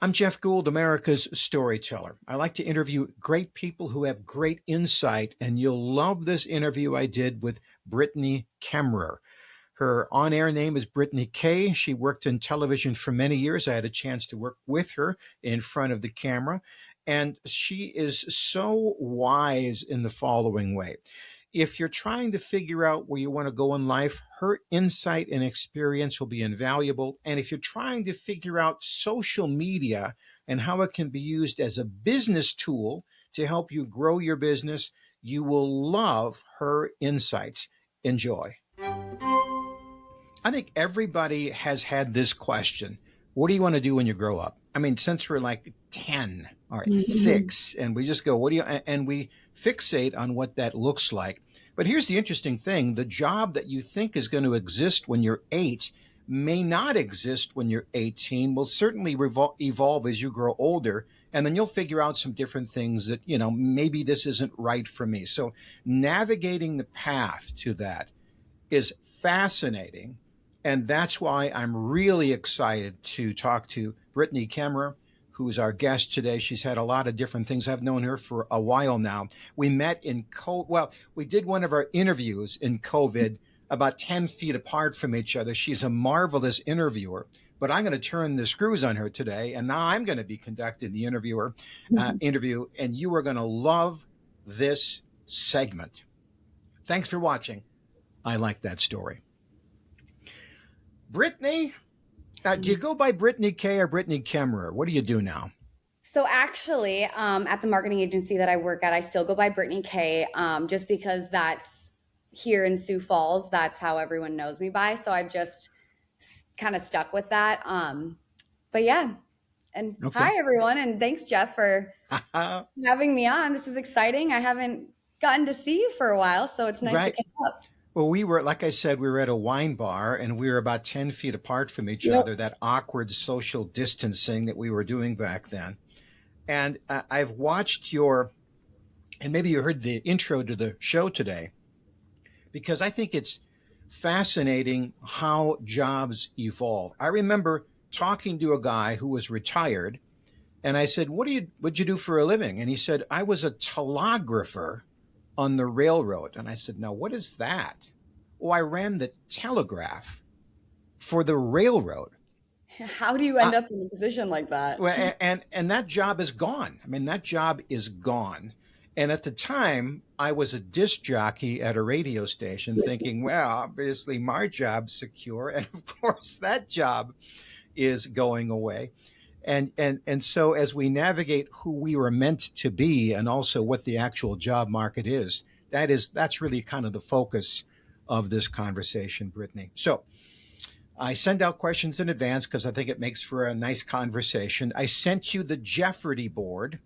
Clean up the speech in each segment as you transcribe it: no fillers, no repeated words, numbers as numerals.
I'm Jeff Gould, America's Storyteller. I like to interview great people who have great insight, and you'll love this interview I did with Brittany Kemmerer. Her on air name is Brittany Kaye. She worked in television for many years. I had a chance to work with her in front of the camera. And she is so wise in the following way. If you're trying to figure out where you want to go in life, her insight and experience will be invaluable. And if you're trying to figure out social media and how it can be used as a business tool to help you grow your business, you will love her insights. Enjoy. I think everybody has had this question. What do you want to do when you grow up? I mean, since we're like 10 or 6, and we just go, what do you, and we fixate on what that looks like. But here's the interesting thing. The job that you think is going to exist when you're 8 may not exist when you're 18, will certainly evolve as you grow older. And then you'll figure out some different things that, maybe this isn't right for me. So navigating the path to that is fascinating. And that's why I'm really excited to talk to Brittany Kemmerer, who's our guest today. She's had a lot of different things. I've known her for a while now. We met in we did one of our interviews in COVID about 10 feet apart from each other. She's a marvelous interviewer, but I'm going to turn the screws on her today. And now I'm going to be conducting the interview, and you are going to love this segment. Thanks for watching. I like that story. Brittany, do you go by Brittany Kaye or Brittany Kemmerer? What do you do now? So actually, at the marketing agency that I work at, I still go by Brittany Kaye, just because that's here in Sioux Falls. That's how everyone knows me by. So I've just kind of stuck with that. But yeah. And okay. Hi, everyone. And thanks, Jeff, for having me on. This is exciting. I haven't gotten to see you for a while, so it's nice to catch up. Well, we were, like I said, we were at a wine bar and we were about 10 feet apart from each other, that awkward social distancing that we were doing back then. And I've watched and maybe you heard the intro to the show today, because I think it's fascinating how jobs evolve. I remember talking to a guy who was retired, and I said, what'd you do for a living? And he said, I was a telegrapher on the railroad. And I said, now, what is that? Oh, I ran the telegraph for the railroad. How do you end up in a position like that? Well, and that job is gone. I mean, that job is gone. And at the time, I was a disc jockey at a radio station thinking, well, obviously my job's secure. And of course, that job is going away. And so as we navigate who we were meant to be and also what the actual job market is, that's really kind of the focus of this conversation, Brittany. So I send out questions in advance because I think it makes for a nice conversation. I sent you the Jeopardy board,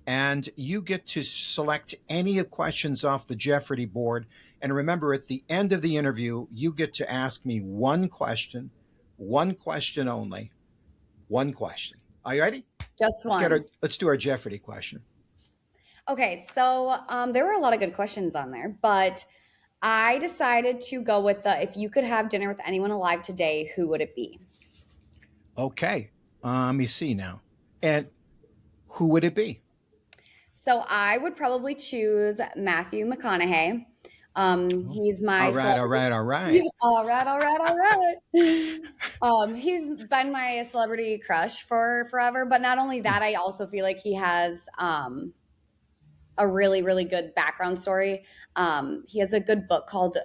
and you get to select any questions off the Jeopardy board. And remember, at the end of the interview, you get to ask me one question only, one question. Are you ready? Just one. Let's do our Jeopardy question. Okay, so there were a lot of good questions on there, but I decided to go with if you could have dinner with anyone alive today, who would it be? Okay, let me see now. And who would it be? So I would probably choose Matthew McConaughey. He's my all right. He's been my celebrity crush for forever, but not only that, I also feel like he has a really, really good background story. He has a good book called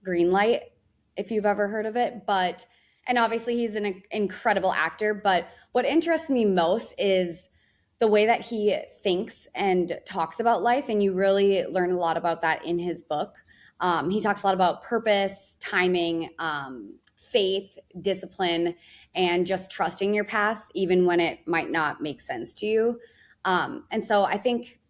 Greenlight, if you've ever heard of it. And obviously he's an incredible actor, but what interests me most is the way that he thinks and talks about life. And you really learn a lot about that in his book. He talks a lot about purpose, timing, faith, discipline, and just trusting your path, even when it might not make sense to you. And so I think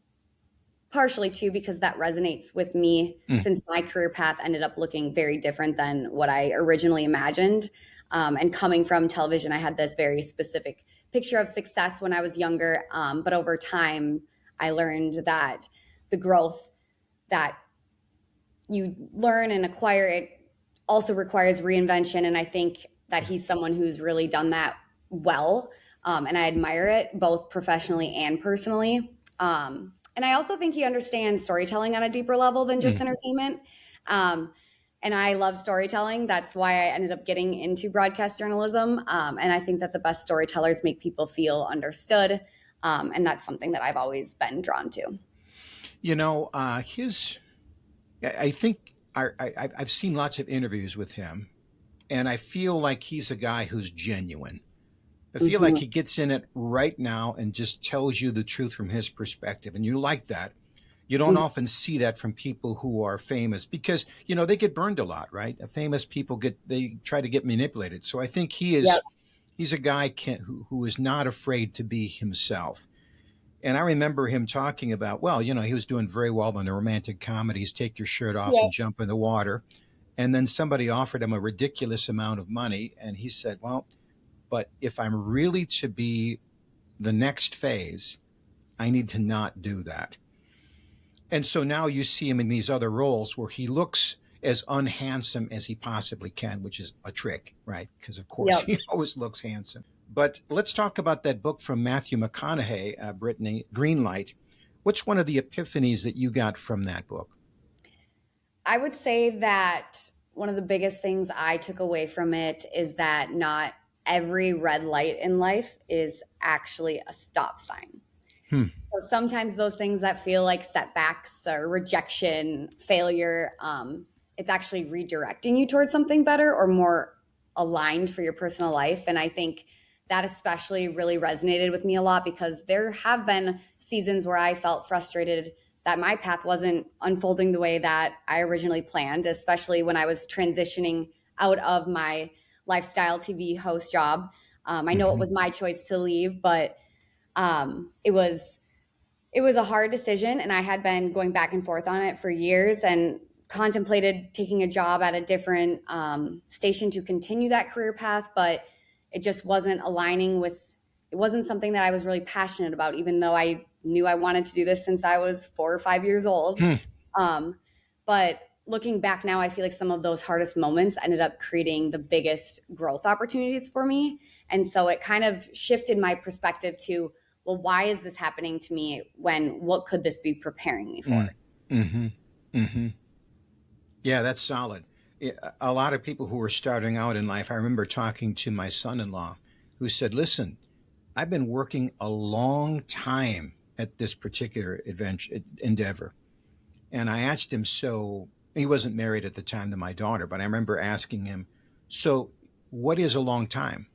partially too, because that resonates with me since my career path ended up looking very different than what I originally imagined. And coming from television, I had this very specific picture of success when I was younger. But over time, I learned that the growth that you learn and acquire, it also requires reinvention. And I think that he's someone who's really done that well. And I admire it both professionally and personally. And I also think he understands storytelling on a deeper level than just entertainment. Um, and I love storytelling. That's why I ended up getting into broadcast journalism. And I think that the best storytellers make people feel understood. And that's something that I've always been drawn to. You know, I think I've seen lots of interviews with him, and I feel like he's a guy who's genuine. I feel like Mhm. he gets in it right now and just tells you the truth from his perspective. And you like that. You don't Mhm. often see that from people who are famous because, you know, they get burned a lot, right? Famous people they try to get manipulated. So I think Yep. he's a guy who is not afraid to be himself. And I remember him talking about, well, you know, he was doing very well in the romantic comedies, take your shirt off Yep. and jump in the water. And then somebody offered him a ridiculous amount of money. And he said, well, but if I'm really to be the next phase, I need to not do that. And so now you see him in these other roles where he looks as unhandsome as he possibly can, which is a trick, right? Because of course Yep. he always looks handsome. But let's talk about that book from Matthew McConaughey, Brittany, Greenlight. What's one of the epiphanies that you got from that book? I would say that one of the biggest things I took away from it is that not every red light in life is actually a stop sign. Hmm. So sometimes those things that feel like setbacks or rejection, failure, it's actually redirecting you towards something better or more aligned for your personal life. And I think that especially really resonated with me a lot because there have been seasons where I felt frustrated that my path wasn't unfolding the way that I originally planned, especially when I was transitioning out of my lifestyle TV host job. I know it Mm-hmm. was my choice to leave, but it was a hard decision, and I had been going back and forth on it for years and contemplated taking a job at a different station to continue that career path, but it just wasn't aligning with. It wasn't something that I was really passionate about, even though I knew I wanted to do this since I was 4 or 5 years old. Hmm. Um, but looking back now, I feel like some of those hardest moments ended up creating the biggest growth opportunities for me. And so it kind of shifted my perspective to, well, why is this happening to me when what could this be preparing me for? Mm-hmm. Mm-hmm. Yeah, that's solid. A lot of people who are starting out in life, I remember talking to my son in law who said, listen, I've been working a long time at this particular endeavor. And I asked him, so he wasn't married at the time to my daughter, but I remember asking him, so what is a long time?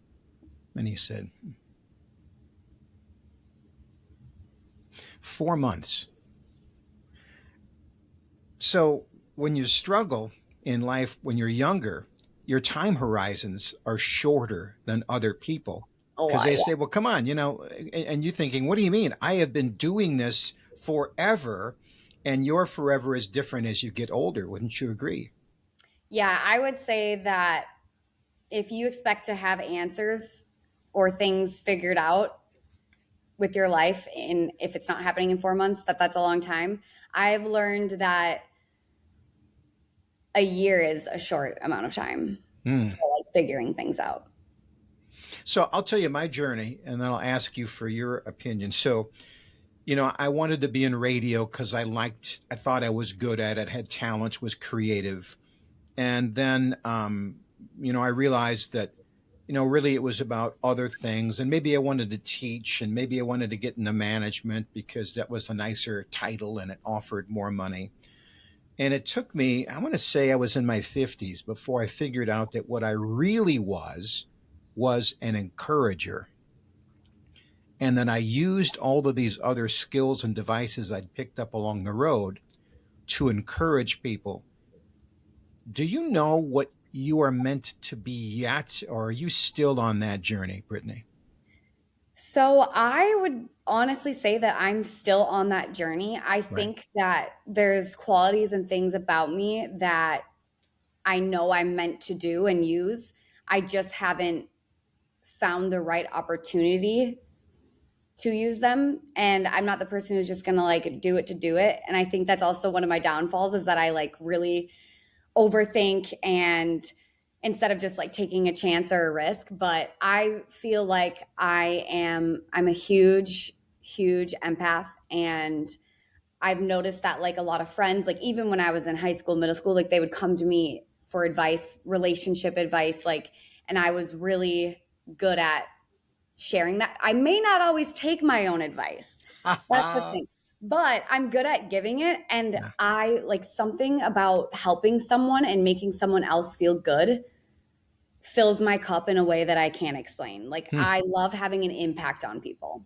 And he said, 4 months. So when you struggle in life when you're younger, your time horizons are shorter than other people Oh, because they yeah. say, well, come on, you know, and you're thinking, what do you mean? I have been doing this forever, and your forever is different as you get older. Wouldn't you agree? Yeah, I would say that if you expect to have answers or things figured out with your life, and if it's not happening in 4 months, that's a long time. I've learned that a year is a short amount of time Hmm. for like figuring things out. So I'll tell you my journey, and then I'll ask you for your opinion. So, you know, I wanted to be in radio because I thought I was good at it, had talent, was creative. And then, you know, I realized that, you know, really it was about other things. And maybe I wanted to teach and maybe I wanted to get into management because that was a nicer title and it offered more money. And it took me, I want to say I was in my 50s before I figured out that what I really was an encourager. And then I used all of these other skills and devices I'd picked up along the road to encourage people. Do you know what you are meant to be yet, or are you still on that journey, Brittany? So I would honestly say that I'm still on that journey. I Right. think that there's qualities and things about me that I know I'm meant to do and use. I just haven't found the right opportunity to use them. And I'm not the person who's just going to like do it to do it. And I think that's also one of my downfalls is that I like really overthink and instead of just like taking a chance or a risk. But I feel like I'm a huge, huge empath. And I've noticed that like a lot of friends, like even when I was in high school, middle school, like they would come to me for advice, relationship advice, like, and I was really good at sharing that. I may not always take my own advice. That's the thing. But I'm good at giving it. And Yeah. I like something about helping someone and making someone else feel good fills my cup in a way that I can't explain. Like Hmm. I love having an impact on people.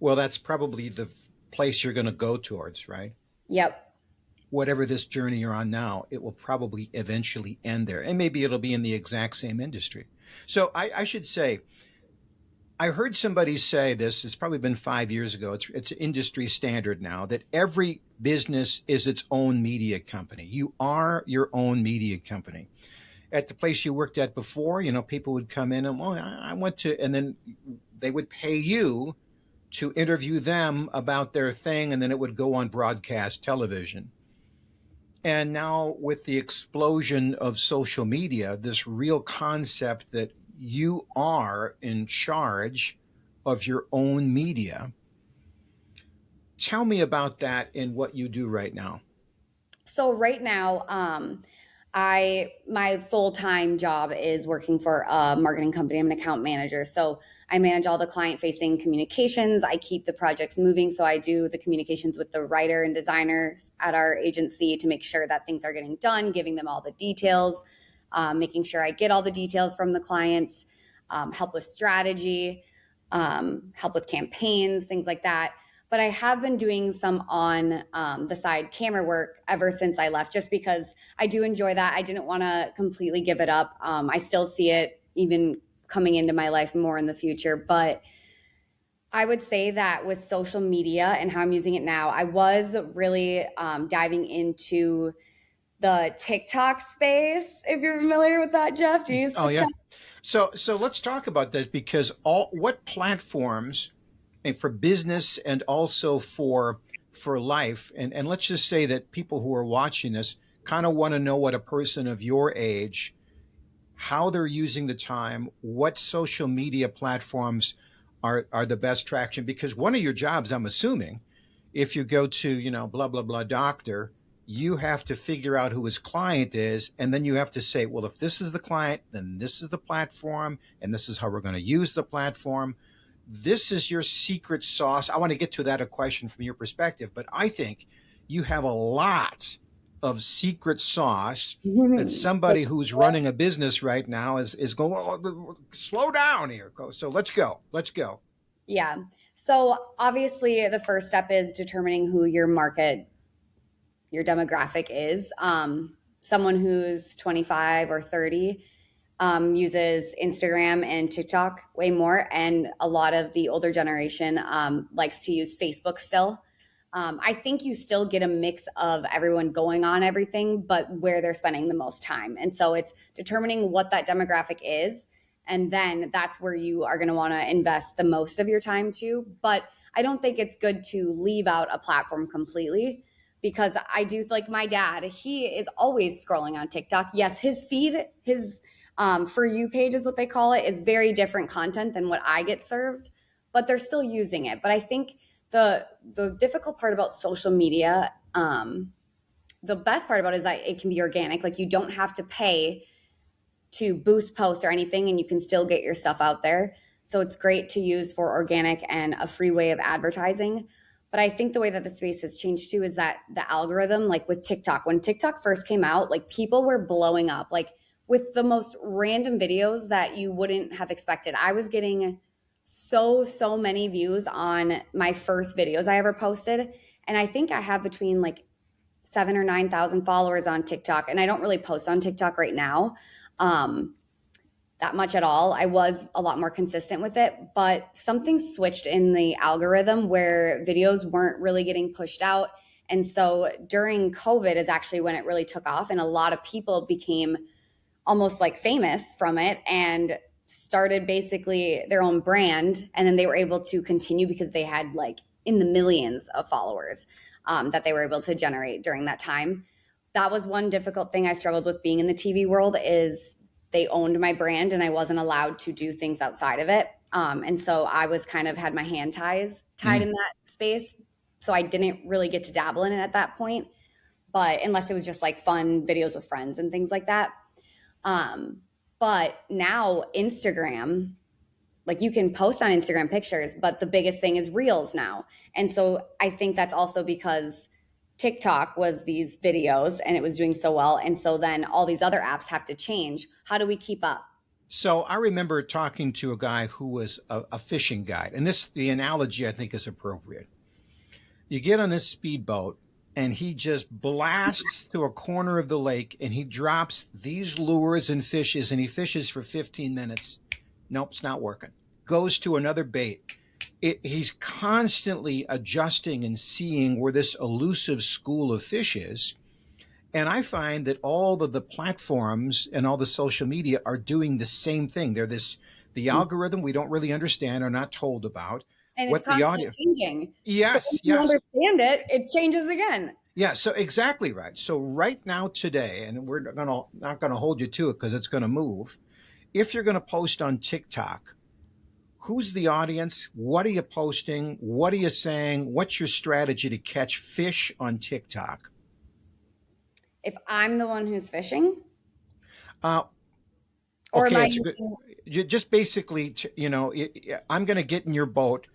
Well, that's probably the place you're going to go towards, right? Yep. Whatever this journey you're on now, it will probably eventually end there. And maybe it'll be in the exact same industry. So I should say, I heard somebody say this, it's probably been 5 years ago. It's industry standard now that every business is its own media company. You are your own media company. At the place you worked at before, people would come in and, well, I went to, and then they would pay you to interview them about their thing, and then it would go on broadcast television. And now, with the explosion of social media, this real concept that you are in charge of your own media. Tell me about that and what you do right now. So right now, my full-time job is working for a marketing company. I'm an account manager. So I manage all the client-facing communications. I keep the projects moving. So I do the communications with the writer and designers at our agency to make sure that things are getting done, giving them all the details, making sure I get all the details from the clients, help with strategy, help with campaigns, things like that. But I have been doing some on the side camera work ever since I left, just because I do enjoy that. I didn't want to completely give it up. I still see it even coming into my life more in the future. But I would say that with social media and how I'm using it now, I was really diving into the TikTok space. If you're familiar with that, Jeff, do you use Oh yeah. TikTok? So let's talk about this because all what platforms and for business and also for life and let's just say that people who are watching this kind of want to know what a person of your age how they're using the time, what social media platforms are the best traction. Because one of your jobs, I'm assuming, if you go to, blah, blah, blah doctor, you have to figure out who his client is. And then you have to say, well, if this is the client, then this is the platform, and this is how we're going to use the platform. This is your secret sauce. I want to get to that a question from your perspective, but I think you have a lot of secret sauce that somebody who's running a business right now is going, oh, slow down here. So let's go. Let's go. Yeah. So obviously, the first step is determining who your market, your demographic is. Someone who's 25 or 30 uses Instagram and TikTok way more. And a lot of the older generation likes to use Facebook still. I think you still get a mix of everyone going on everything, but where they're spending the most time. And so it's determining what that demographic is. And then that's where you are going to want to invest the most of your time to. But I don't think it's good to leave out a platform completely, because I do, like my dad, he is always scrolling on TikTok. Yes, his feed, his For You page is what they call it, is very different content than what I get served, but they're still using it. But I think the difficult part about social media, the best part about it is that it can be organic. Like you don't have to pay to boost posts or anything, and you can still get your stuff out there. So it's great to use for organic and a free way of advertising. But I think the way that the space has changed too is that the algorithm, like with TikTok, when TikTok first came out, like people were blowing up, like with the most random videos that you wouldn't have expected. I was getting so many views on my first videos I ever posted. And I think I have between like 7 or 9,000 followers on TikTok. And I don't really post on TikTok right now that much at all. I was a lot more consistent with it, but something switched in the algorithm where videos weren't really getting pushed out. And so during COVID is actually when it really took off, and a lot of people became almost like famous from it and started basically their own brand. And then they were able to continue because they had like in the millions of followers that they were able to generate during that time. that was one difficult thing I struggled with being in the TV world is they owned my brand and I wasn't allowed to do things outside of it. And so I was kind of had my hand tied in that space. So I didn't really get to dabble in it at that point, but unless it was just like fun videos with friends and things like that. But now Instagram, like you can post on Instagram pictures, but the biggest thing is reels now. And so I think that's also because TikTok was these videos and it was doing so well. And so then all these other apps have to change. How do we keep up? So I remember talking to a guy who was a fishing guide, and the analogy I think is appropriate. You get on this speedboat and he just blasts to a corner of the lake and he drops these lures and fishes and he fishes for 15 minutes. Nope, it's not working. Goes to another bait. He's constantly adjusting and seeing where this elusive school of fish is. And I find that all of the platforms and all the social media are doing the same thing. The algorithm we don't really understand or not told about. And what it's constantly the audience changing. Yes, so if yes. you understand it, it changes again. Yeah, so exactly right. So right now today, and we're not gonna hold you to it because it's gonna move. If you're gonna post on TikTok, who's the audience? What are you posting? What are you saying? What's your strategy to catch fish on TikTok? If I'm the one who's fishing, or am I just basically, I'm going to get in your boat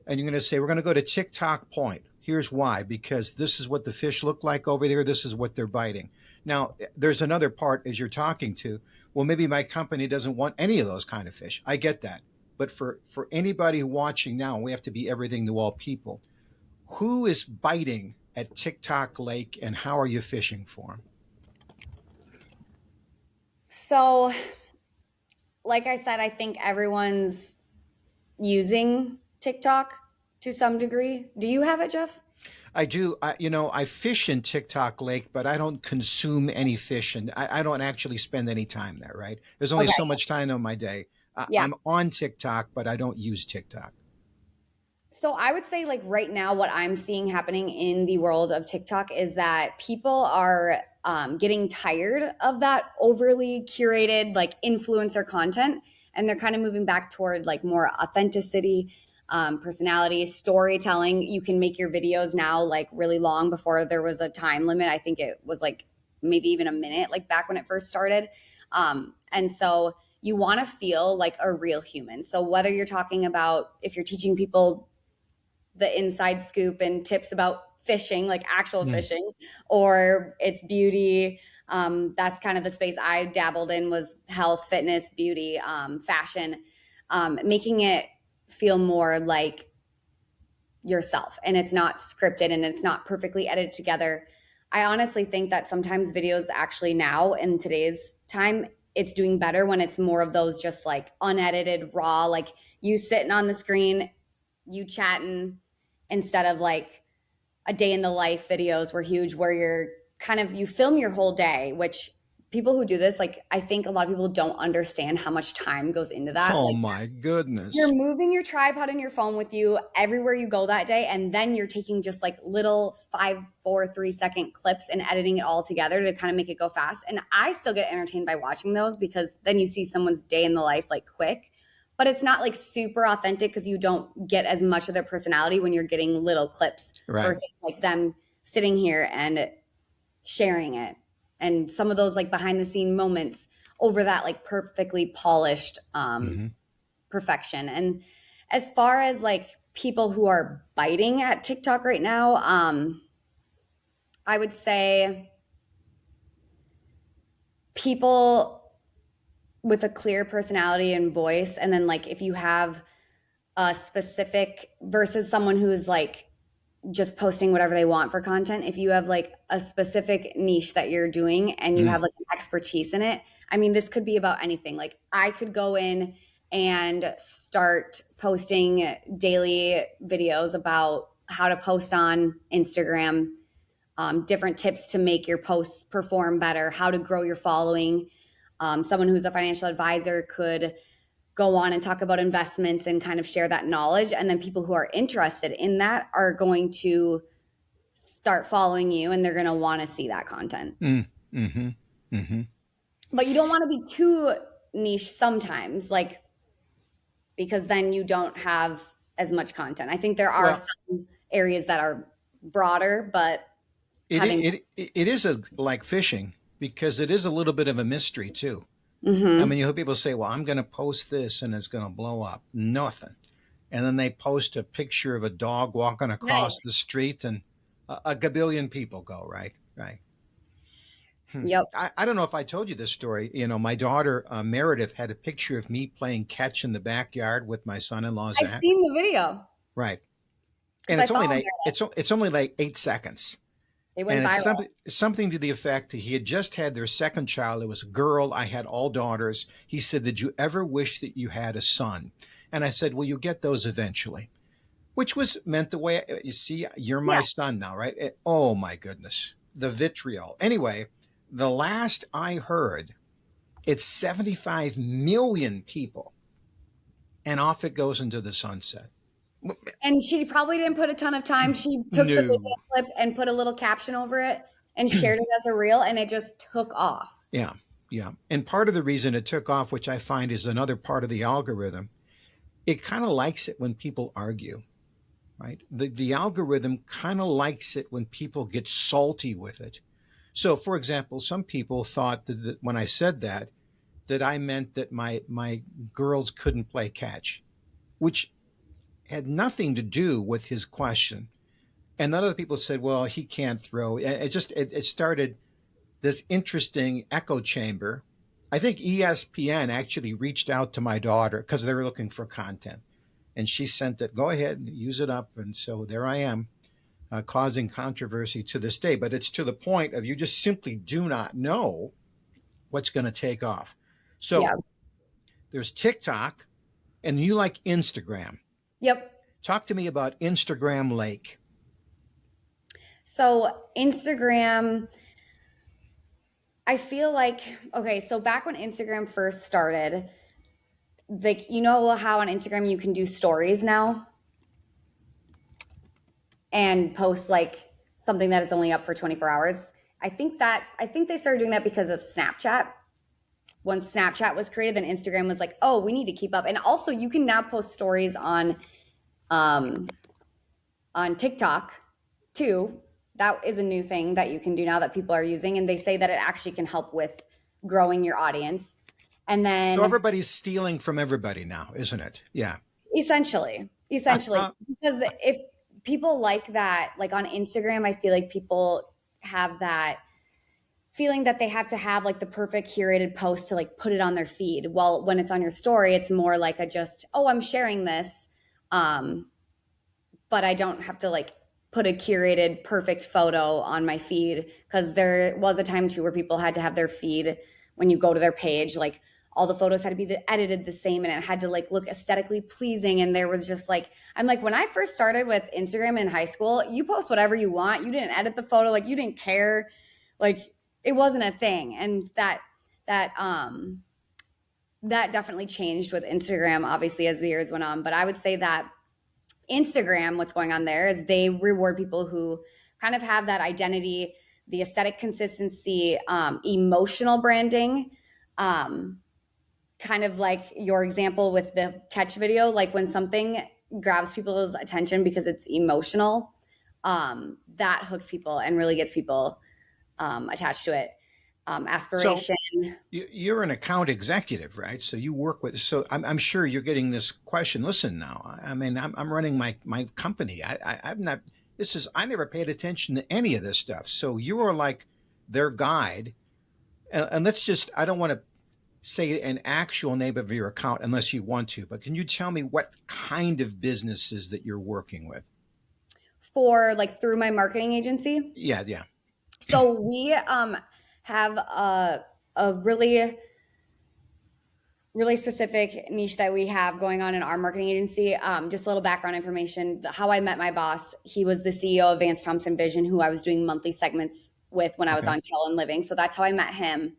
and you're going to say, we're going to go to TikTok Point. Here's why, because this is what the fish look like over there. This is what they're biting. Now, there's another part as you're talking to, well, maybe my company doesn't want any of those kind of fish. I get that. But for anybody watching now, we have to be everything to all people. Who is biting at TikTok Lake and how are you fishing for them? So, like I said, I think everyone's using TikTok to some degree. Do you have it, Jeff? I do. I fish in TikTok Lake, but I don't consume any fish, and I don't actually spend any time there, right? There's only so much time on my day. I'm on TikTok, but I don't use TikTok. So I would say like right now, what I'm seeing happening in the world of TikTok is that people are getting tired of that overly curated like influencer content. And they're kind of moving back toward like more authenticity, personality, storytelling. You can make your videos now like really long. Before there was a time limit. I think it was like maybe even a minute, like back when it first started. And so you want to feel like a real human. So whether you're talking about, if you're teaching people the inside scoop and tips about fishing, like actual fishing, or it's beauty, that's kind of the space I dabbled in, was health, fitness, beauty, fashion, making it feel more like yourself and it's not scripted and it's not perfectly edited together. I honestly think that sometimes videos actually now in today's time, it's doing better when it's more of those just like unedited, raw, like you sitting on the screen, you chatting, instead of like a day in the life videos were huge, where you're kind of, you film your whole day, which people who do this, like I think a lot of people don't understand how much time goes into that. Oh like, my goodness. You're moving your tripod and your phone with you everywhere you go that day. And then you're taking just like little 5, 4, 3-second clips and editing it all together to kind of make it go fast. And I still get entertained by watching those, because then you see someone's day in the life like quick, but it's not like super authentic because you don't get as much of their personality when you're getting little clips versus like them sitting here and sharing it. And some of those like behind the scene moments over that like perfectly polished perfection. And as far as like people who are biting at TikTok right now, I would say people with a clear personality and voice. And then like if you have a specific versus someone who is like just posting whatever they want for content, if you have like a specific niche that you're doing and you have like an expertise in it, I mean, this could be about anything. Like I could go in and start posting daily videos about how to post on Instagram, different tips to make your posts perform better, how to grow your following. Someone who's a financial advisor could go on and talk about investments and kind of share that knowledge. And then people who are interested in that are going to start following you and they're going to want to see that content. Mm-hmm. Mm-hmm. But you don't want to be too niche sometimes, like, because then you don't have as much content. I think there are some areas that are broader, but it is like fishing, because it is a little bit of a mystery too. Mm-hmm. I mean, you hear people say, well, I'm going to post this and it's going to blow up. Nothing. And then they post a picture of a dog walking across the street and a gabillion people go, right? Right. Yep. I don't know if I told you this story. You know, my daughter, Meredith, had a picture of me playing catch in the backyard with my son-in-law, I've Zach. seen the video. Right. And it's only like 8 seconds. It went viral. It's something to the effect that he had just had their second child. It was a girl. I had all daughters. He said, did you ever wish that you had a son? And I said, well, you get those eventually, which was meant the way, you see, you're my son now, right? Oh my goodness. The vitriol. Anyway, the last I heard, it's 75 million people, and off it goes into the sunset. And she probably didn't put a ton of time. She took the video clip and put a little caption over it and shared it as a reel, and it just took off. Yeah, yeah. And part of the reason it took off, which I find is another part of the algorithm, it kind of likes it when people argue, right? The algorithm kind of likes it when people get salty with it. So, for example, some people thought that when I said that I meant that my girls couldn't play catch, which had nothing to do with his question. And then other people said, well, he can't throw. It started this interesting echo chamber. I think ESPN actually reached out to my daughter because they were looking for content. And she sent it, go ahead and use it up. And so there I am, causing controversy to this day. But it's to the point of you just simply do not know what's going to take off. So there's TikTok, and you like Instagram. Yep. Talk to me about Instagram Lake. So Instagram, I feel like, okay, so back when Instagram first started, like, you know how on Instagram you can do stories now and post like something that is only up for 24 hours? I think they started doing that because of Snapchat. Once Snapchat was created, then Instagram was like, oh, we need to keep up. And also you can now post stories on TikTok too. That is a new thing that you can do now that people are using. And they say that it actually can help with growing your audience. And then so everybody's stealing from everybody now, isn't it? Yeah. Essentially. Because if people like that, like on Instagram, I feel like people have that feeling that they have to have like the perfect curated post to like put it on their feed. Well, when it's on your story, it's more like I'm sharing this. But I don't have to like put a curated perfect photo on my feed, because there was a time too where people had to have their feed, when you go to their page, like all the photos had to be edited the same and it had to like look aesthetically pleasing. And there was just like, I'm like, when I first started with Instagram in high school, you post whatever you want. You didn't edit the photo. Like you didn't care. Like it wasn't a thing. And that definitely changed with Instagram, obviously, as the years went on. But I would say that Instagram, what's going on there is they reward people who kind of have that identity, the aesthetic consistency, emotional branding, kind of like your example with the catch video. Like when something grabs people's attention because it's emotional, that hooks people and really gets people attached to it. Aspiration. So you're an account executive, right? So you work with, so I'm sure you're getting this question. Listen now, I mean, I'm running my company. I'm not, I never paid attention to any of this stuff. So you are like their guide. And let's just, I don't want to say an actual name of your account unless you want to, but can you tell me what kind of businesses that you're working with? For like through my marketing agency? Yeah. So we, have a really, really specific niche that we have going on in our marketing agency. Just a little background information. How I met my boss, he was the CEO of Vance Thompson Vision, who I was doing monthly segments with when I was on Kellen Living. So that's how I met him.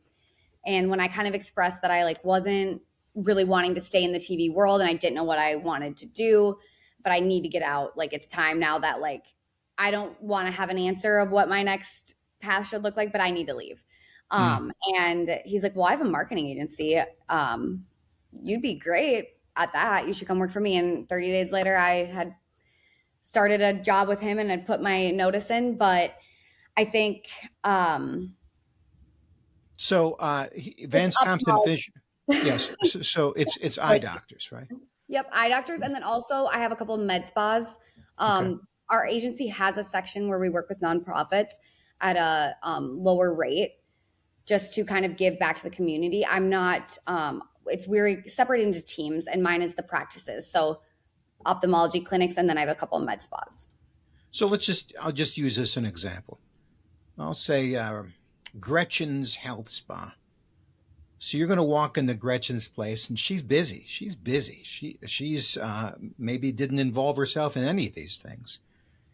And when I kind of expressed that I like wasn't really wanting to stay in the TV world and I didn't know what I wanted to do, but I need to get out. Like it's time now that like I don't want to have an answer of what my next path should look like, but I need to leave. Mm. And he's like, well, I have a marketing agency. You'd be great at that. You should come work for me. And 30 days later, I had started a job with him and had put my notice in. But I think So it's Vance Thompson optimal. Vision. Yes. So it's eye doctors, right? Yep, eye doctors. And then also I have a couple of med spas. Okay. Our agency has a section where we work with nonprofits at a lower rate just to kind of give back to the community. I'm not, it's we're separated into teams, and mine is the practices. So ophthalmology clinics, and then I have a couple of med spas. So I'll just use this as an example. I'll say Gretchen's Health Spa. So you're going to walk into Gretchen's place, and she's busy. She's busy. She's maybe didn't involve herself in any of these things.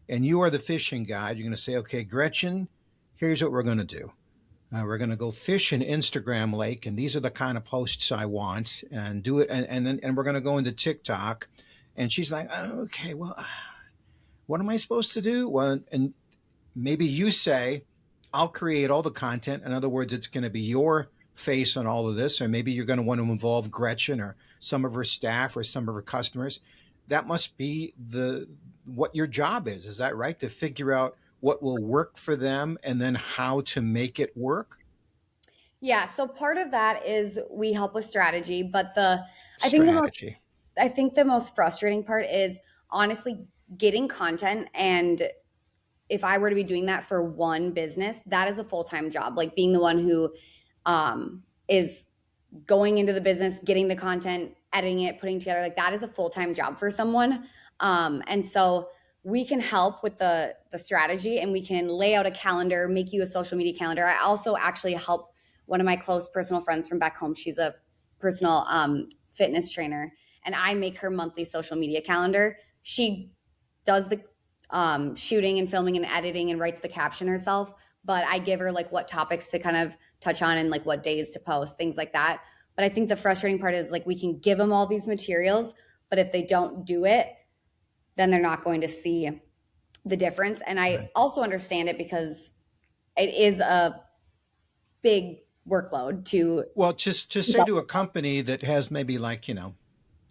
And you are the fishing guide. You're going to say, okay, Gretchen, here's what we're going to do. We're going to go fish in Instagram Lake, and these are the kind of posts I want, and do it. And we're going to go into TikTok. And she's like, oh, okay, well, what am I supposed to do? Well, and maybe you say, I'll create all the content. In other words, it's going to be your face on all of this, or maybe you're going to want to involve Gretchen or some of her staff or some of her customers. That must be the what your job is. Is that right? To figure out what will work for them and then how to make it work? Yeah, so part of that is we help with strategy, but I think the most Strategy. I think the most frustrating part is honestly getting content. And if I were to be doing that for one business, that is a full-time job. Like being the one who is going into the business, getting the content, editing it, putting it together, like that is a full-time job for someone. And so we can help with the strategy, and we can lay out a calendar, make you a social media calendar. I also actually help one of my close personal friends from back home. She's a personal fitness trainer, and I make her monthly social media calendar. She does the shooting and filming and editing and writes the caption herself, but I give her like what topics to kind of touch on and like what days to post, things like that. But I think the frustrating part is like we can give them all these materials, but if they don't do it, then they're not going to see the difference. And I Right. also understand it because it is a big workload to Well, just to keep say up to a with. company that has maybe like,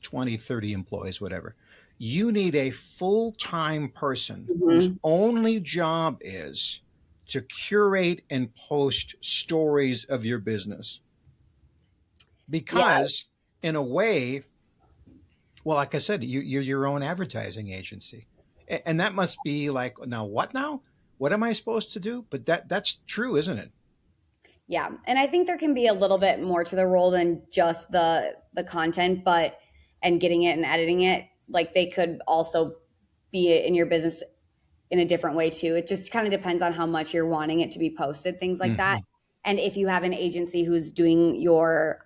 20, 30 employees, whatever, you need a full time person whose Mhm. only job is to curate and post stories of your business. Yeah, Because, in a way, well, like I said, you're your own advertising agency. And that must be like, now what now? What am I supposed to do? But that's true, isn't it? yeah. And I think there can be a little bit more to the role than just the content, but and getting it and editing it. Like they could also be in your business in a different way too. It just kind of depends on how much you're wanting it to be posted, things like that. Hmm. And if you have an agency who's doing your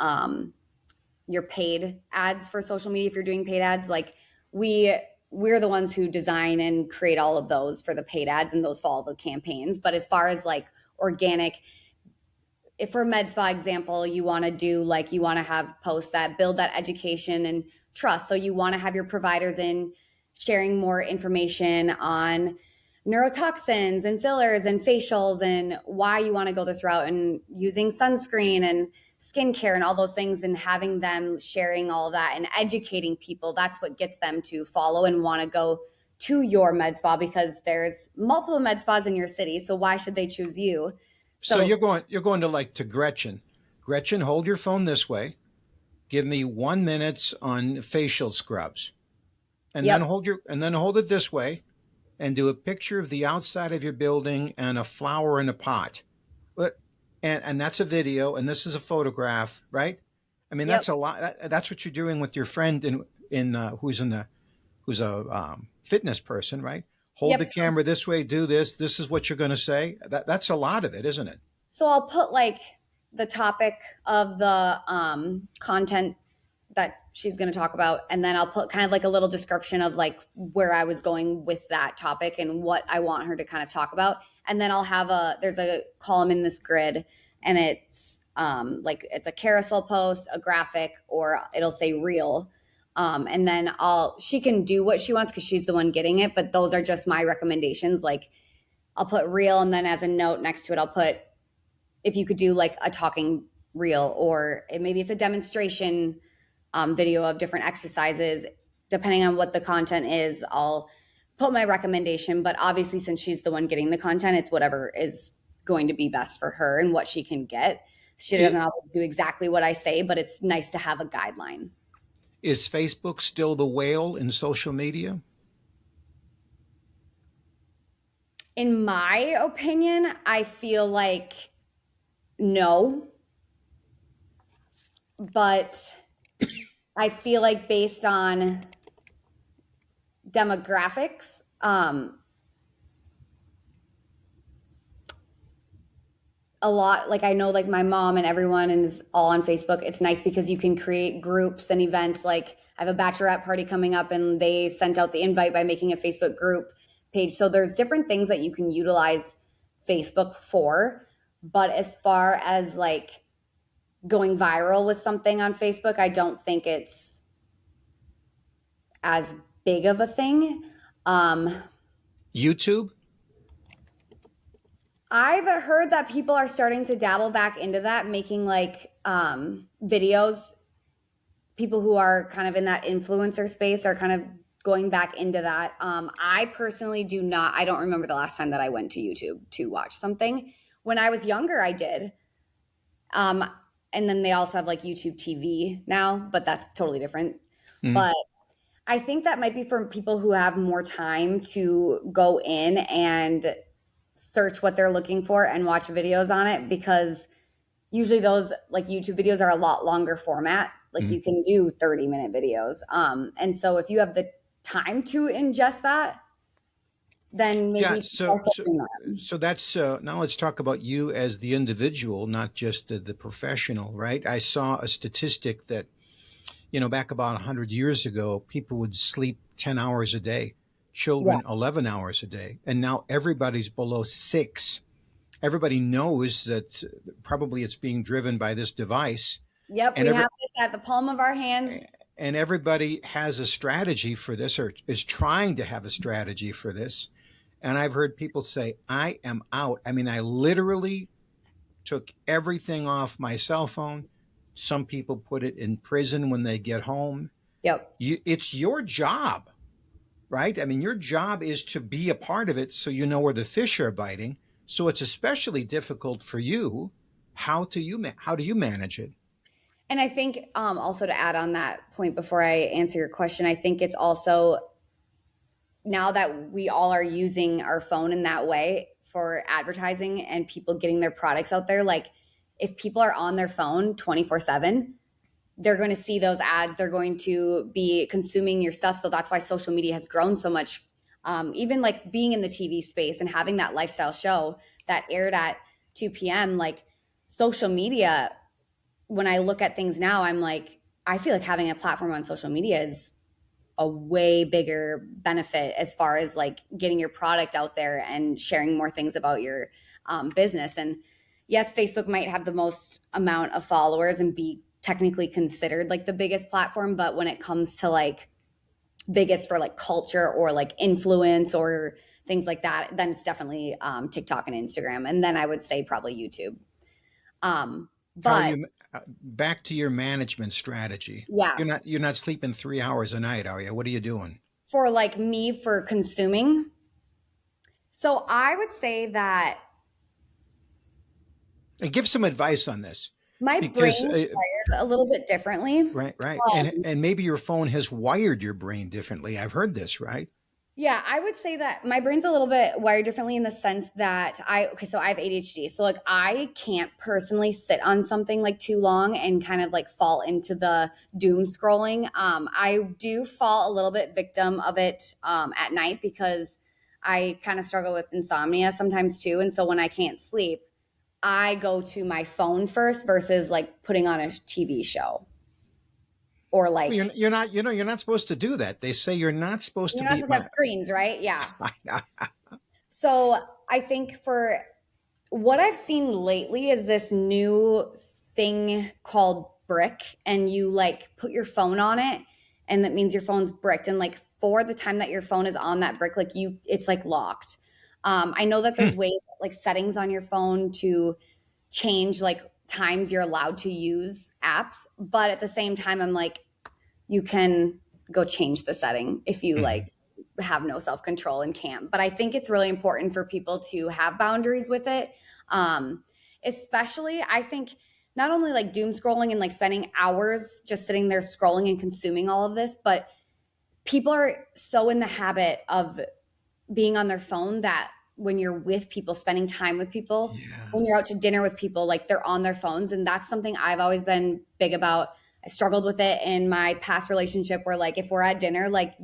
paid ads for social media, if you're doing paid ads, like we we're the ones who design and create all of those for the paid ads, and those follow the campaigns. But as far as like organic, if for a med spa example, you want to do like you want to have posts that build that education and trust. So you want to have your providers in sharing more information on neurotoxins and fillers and facials and why you want to go this route, and using sunscreen and skincare and all those things, and having them sharing all of that and educating people. That's what gets them to follow and want to go to your med spa, because there's multiple med spas in your city. So why should they choose you? So So you're going to like to Gretchen. Gretchen, hold your phone this way. Give me 1 minute on facial scrubs. And then yep. hold it this way and do a picture of the outside of your building and a flower in a pot. But and that's a video, and this is a photograph, right? I mean, Yep. that's a lot. That's what you're doing with your friend in who's a fitness person, right? Hold Yep. the camera this way, do this. This is what you're going to say. That's a lot of it, isn't it? So I'll put like the topic of the content that she's going to talk about, and then I'll put kind of like a little description of like where I was going with that topic and what I want her to kind of talk about. And then I'll have there's a column in this grid, and it's like it's a carousel post, a graphic, or it'll say reel. And then she can do what she wants because she's the one getting it. But those are just my recommendations. Like I'll put reel, and then as a note next to it, I'll put, if you could do like a talking reel, or maybe it's a demonstration video of different exercises. Depending on what the content is, I'll put my recommendation. But obviously, since she's the one getting the content, it's whatever is going to be best for her and what she can get. She doesn't always do exactly what I say, but it's nice to have a guideline. Is Facebook still the whale in social media? In my opinion, I feel like no. But I feel like based on demographics, a lot, like I know like my mom and everyone is all on Facebook. It's nice because you can create groups and events. Like I have a bachelorette party coming up and they sent out the invite by making a Facebook group page. So there's different things that you can utilize Facebook for. But as far as like going viral with something on Facebook, I don't think it's as big of a thing. YouTube? I've heard that people are starting to dabble back into that, making like videos. People who are kind of in that influencer space are kind of going back into that. I personally I don't remember the last time that I went to YouTube to watch something. When I was younger, I did. And then they also have like YouTube TV now, but that's totally different. Mm-hmm. But I think that might be for people who have more time to go in and search what they're looking for and watch videos on it, because usually those like YouTube videos are a lot longer format. Like you can do 30-minute videos. And so if you have the time to ingest that, then maybe so that's now let's talk about you as the individual, not just the professional, right? I saw a statistic that, back about 100 years ago, people would sleep 10 hours a day, children 11 hours a day, and now everybody's below 6. Everybody knows that probably it's being driven by this device. Yep, we have this at the palm of our hands. And everybody has a strategy for this, or is trying to have a strategy for this. And I've heard people say, I am out. I mean, I literally took everything off my cell phone. Some people put it in prison when they get home. Yep. It's your job, right? I mean, your job is to be a part of it so you know where the fish are biting. So it's especially difficult for you. How do you manage it? And I think also to add on that point before I answer your question, I think it's also, now that we all are using our phone in that way for advertising and people getting their products out there, like if people are on their phone 24/7, they're going to see those ads. They're going to be consuming your stuff. So that's why social media has grown so much. Even like being in the TV space and having that lifestyle show that aired at 2 p.m., like social media, when I look at things now, I'm like, I feel like having a platform on social media is a way bigger benefit as far as like getting your product out there and sharing more things about your business. And yes, Facebook might have the most amount of followers and be technically considered like the biggest platform, but when it comes to like biggest for like culture or like influence or things like that, then it's definitely TikTok and Instagram. And then I would say probably YouTube. But back to your management strategy. Yeah. You're not sleeping 3 hours a night, are you? What are you doing? For like me, for consuming. So I would say that. And give some advice on this. My brain is wired a little bit differently. Right. And maybe your phone has wired your brain differently. I've heard this, right? Yeah, I would say that my brain's a little bit wired differently in the sense that so I have ADHD. So like I can't personally sit on something like too long and kind of like fall into the doom scrolling. I do fall a little bit victim of it at night because I kind of struggle with insomnia sometimes too. And so when I can't sleep, I go to my phone first versus like putting on a TV show. Or like you're not supposed to do that. They say you're not supposed to have screens, right? Yeah. So I think for what I've seen lately is this new thing called Brick, and you like put your phone on it and that means your phone's bricked. And like for the time that your phone is on that brick, like it's like locked. I know that there's ways like settings on your phone to change like times you're allowed to use apps, but at the same time, I'm like, you can go change the setting if you like have no self-control and can't. But I think it's really important for people to have boundaries with it. Especially, I think not only like doom scrolling and like spending hours just sitting there scrolling and consuming all of this, but people are so in the habit of being on their phone that when you're with people, spending time with people, when you're out to dinner with people, like they're on their phones. And that's something I've always been big about. I struggled with it in my past relationship where like if we're at dinner, like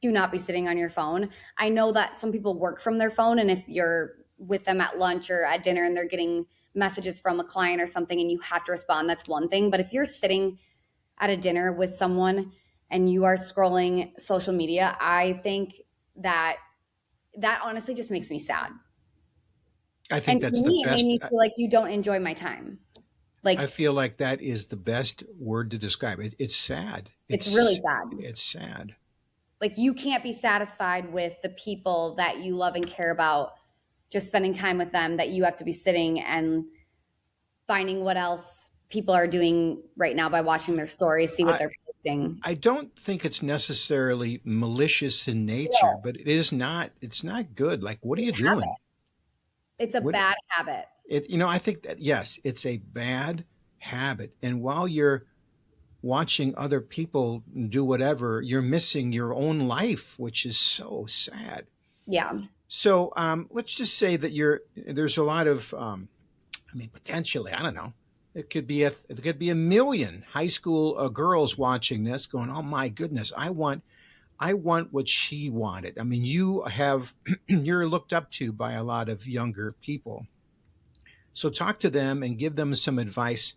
do not be sitting on your phone. I know that some people work from their phone, and if you're with them at lunch or at dinner and they're getting messages from a client or something and you have to respond, that's one thing. But if you're sitting at a dinner with someone and you are scrolling social media, I think that honestly just makes me sad. I think and that's to me, the it made me best. feel like you don't enjoy my time. Like I feel like that is the best word to describe it. It's sad. it's really sad. It's sad. Like you can't be satisfied with the people that you love and care about, just spending time with them, that you have to be sitting and finding what else people are doing right now by watching their stories, see what they're posting. I don't think it's necessarily malicious in nature, but it's not good. Like, what are you doing? It's a bad habit. I think that, yes, it's a bad habit. And while you're watching other people do whatever, you're missing your own life, which is so sad. Yeah. So let's just say that there's a lot of, potentially, I don't know, it could be a million high school girls watching this going, oh my goodness, I want what she wanted. I mean, you're looked up to by a lot of younger people. So talk to them and give them some advice,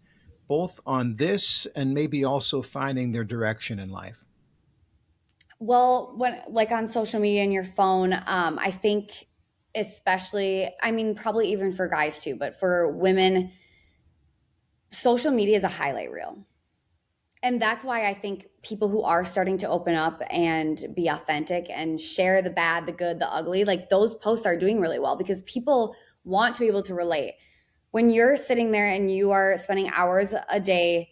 both on this and maybe also finding their direction in life. Well, when like on social media and your phone, I think especially, I mean, probably even for guys too, but for women, social media is a highlight reel. And that's why I think people who are starting to open up and be authentic and share the bad, the good, the ugly, like those posts are doing really well because people want to be able to relate. When you're sitting there and you are spending hours a day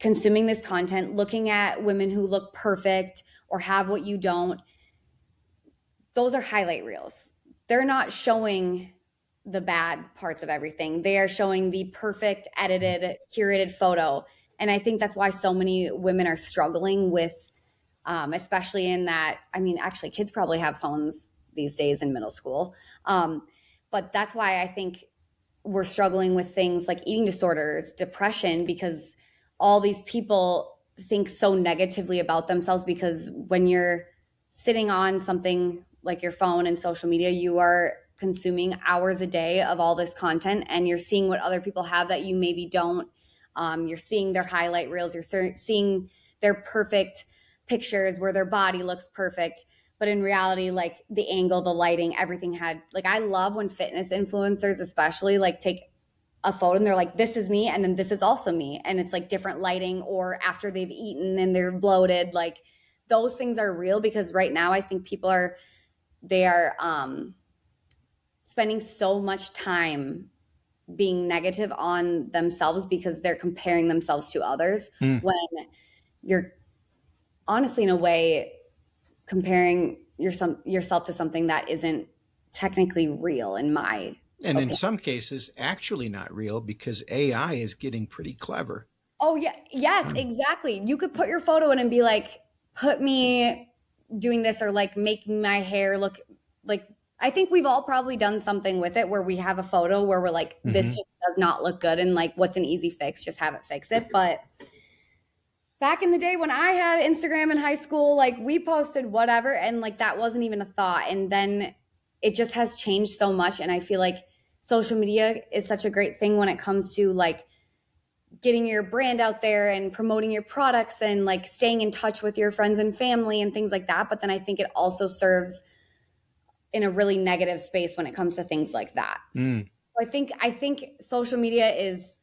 consuming this content, looking at women who look perfect or have what you don't, those are highlight reels. They're not showing the bad parts of everything. They are showing the perfect, edited, curated photo. And I think that's why so many women are struggling with, especially in that, I mean, actually kids probably have phones these days in middle school. But that's why I think we're struggling with things like eating disorders, depression, because all these people think so negatively about themselves, because when you're sitting on something like your phone and social media, you are consuming hours a day of all this content and you're seeing what other people have that you maybe don't. You're seeing their highlight reels, you're seeing their perfect pictures where their body looks perfect. But in reality, like the angle, the lighting, everything had, like, I love when fitness influencers especially like take a photo and they're like, this is me. And then this is also me. And it's like different lighting, or after they've eaten and they're bloated, like those things are real. Because right now I think people are spending so much time being negative on themselves because they're comparing themselves to others, when you're honestly in a way comparing yourself to something that isn't technically real, in my And opinion. in some cases, actually not real, because AI is getting pretty clever. Oh yeah, yes, exactly. You could put your photo in and be like, put me doing this, or like make my hair look like, I think we've all probably done something with it where we have a photo where we're like, this just does not look good, and like, what's an easy fix? Just have it fix it. But back in the day when I had Instagram in high school, like we posted whatever, and like that wasn't even a thought. And then it just has changed so much. And I feel like social media is such a great thing when it comes to like getting your brand out there and promoting your products and like staying in touch with your friends and family and things like that. But then I think it also serves in a really negative space when it comes to things like that. So I think social media is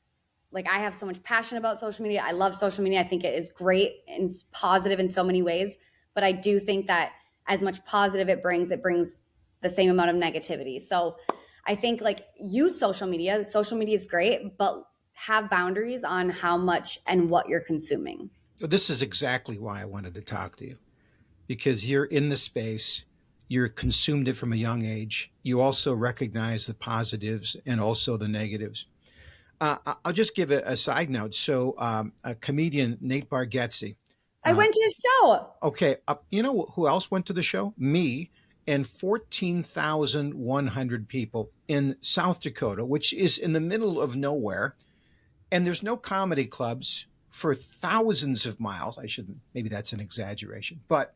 like I have so much passion about social media. I love social media. I think it is great and positive in so many ways. But I do think that as much positive it brings the same amount of negativity. So I think like use social media. Social media is great, but have boundaries on how much and what you're consuming. This is exactly why I wanted to talk to you, because you're in the space, you're consumed it from a young age. You also recognize the positives and also the negatives. I'll just give a side note. So, a comedian, Nate Bargatze. I Uh, went to a show. okay, you know who else went to the show? Me and 14,100 people in South Dakota, which is in the middle of nowhere. And there's no comedy clubs for thousands of miles. I shouldn't, maybe that's an exaggeration. But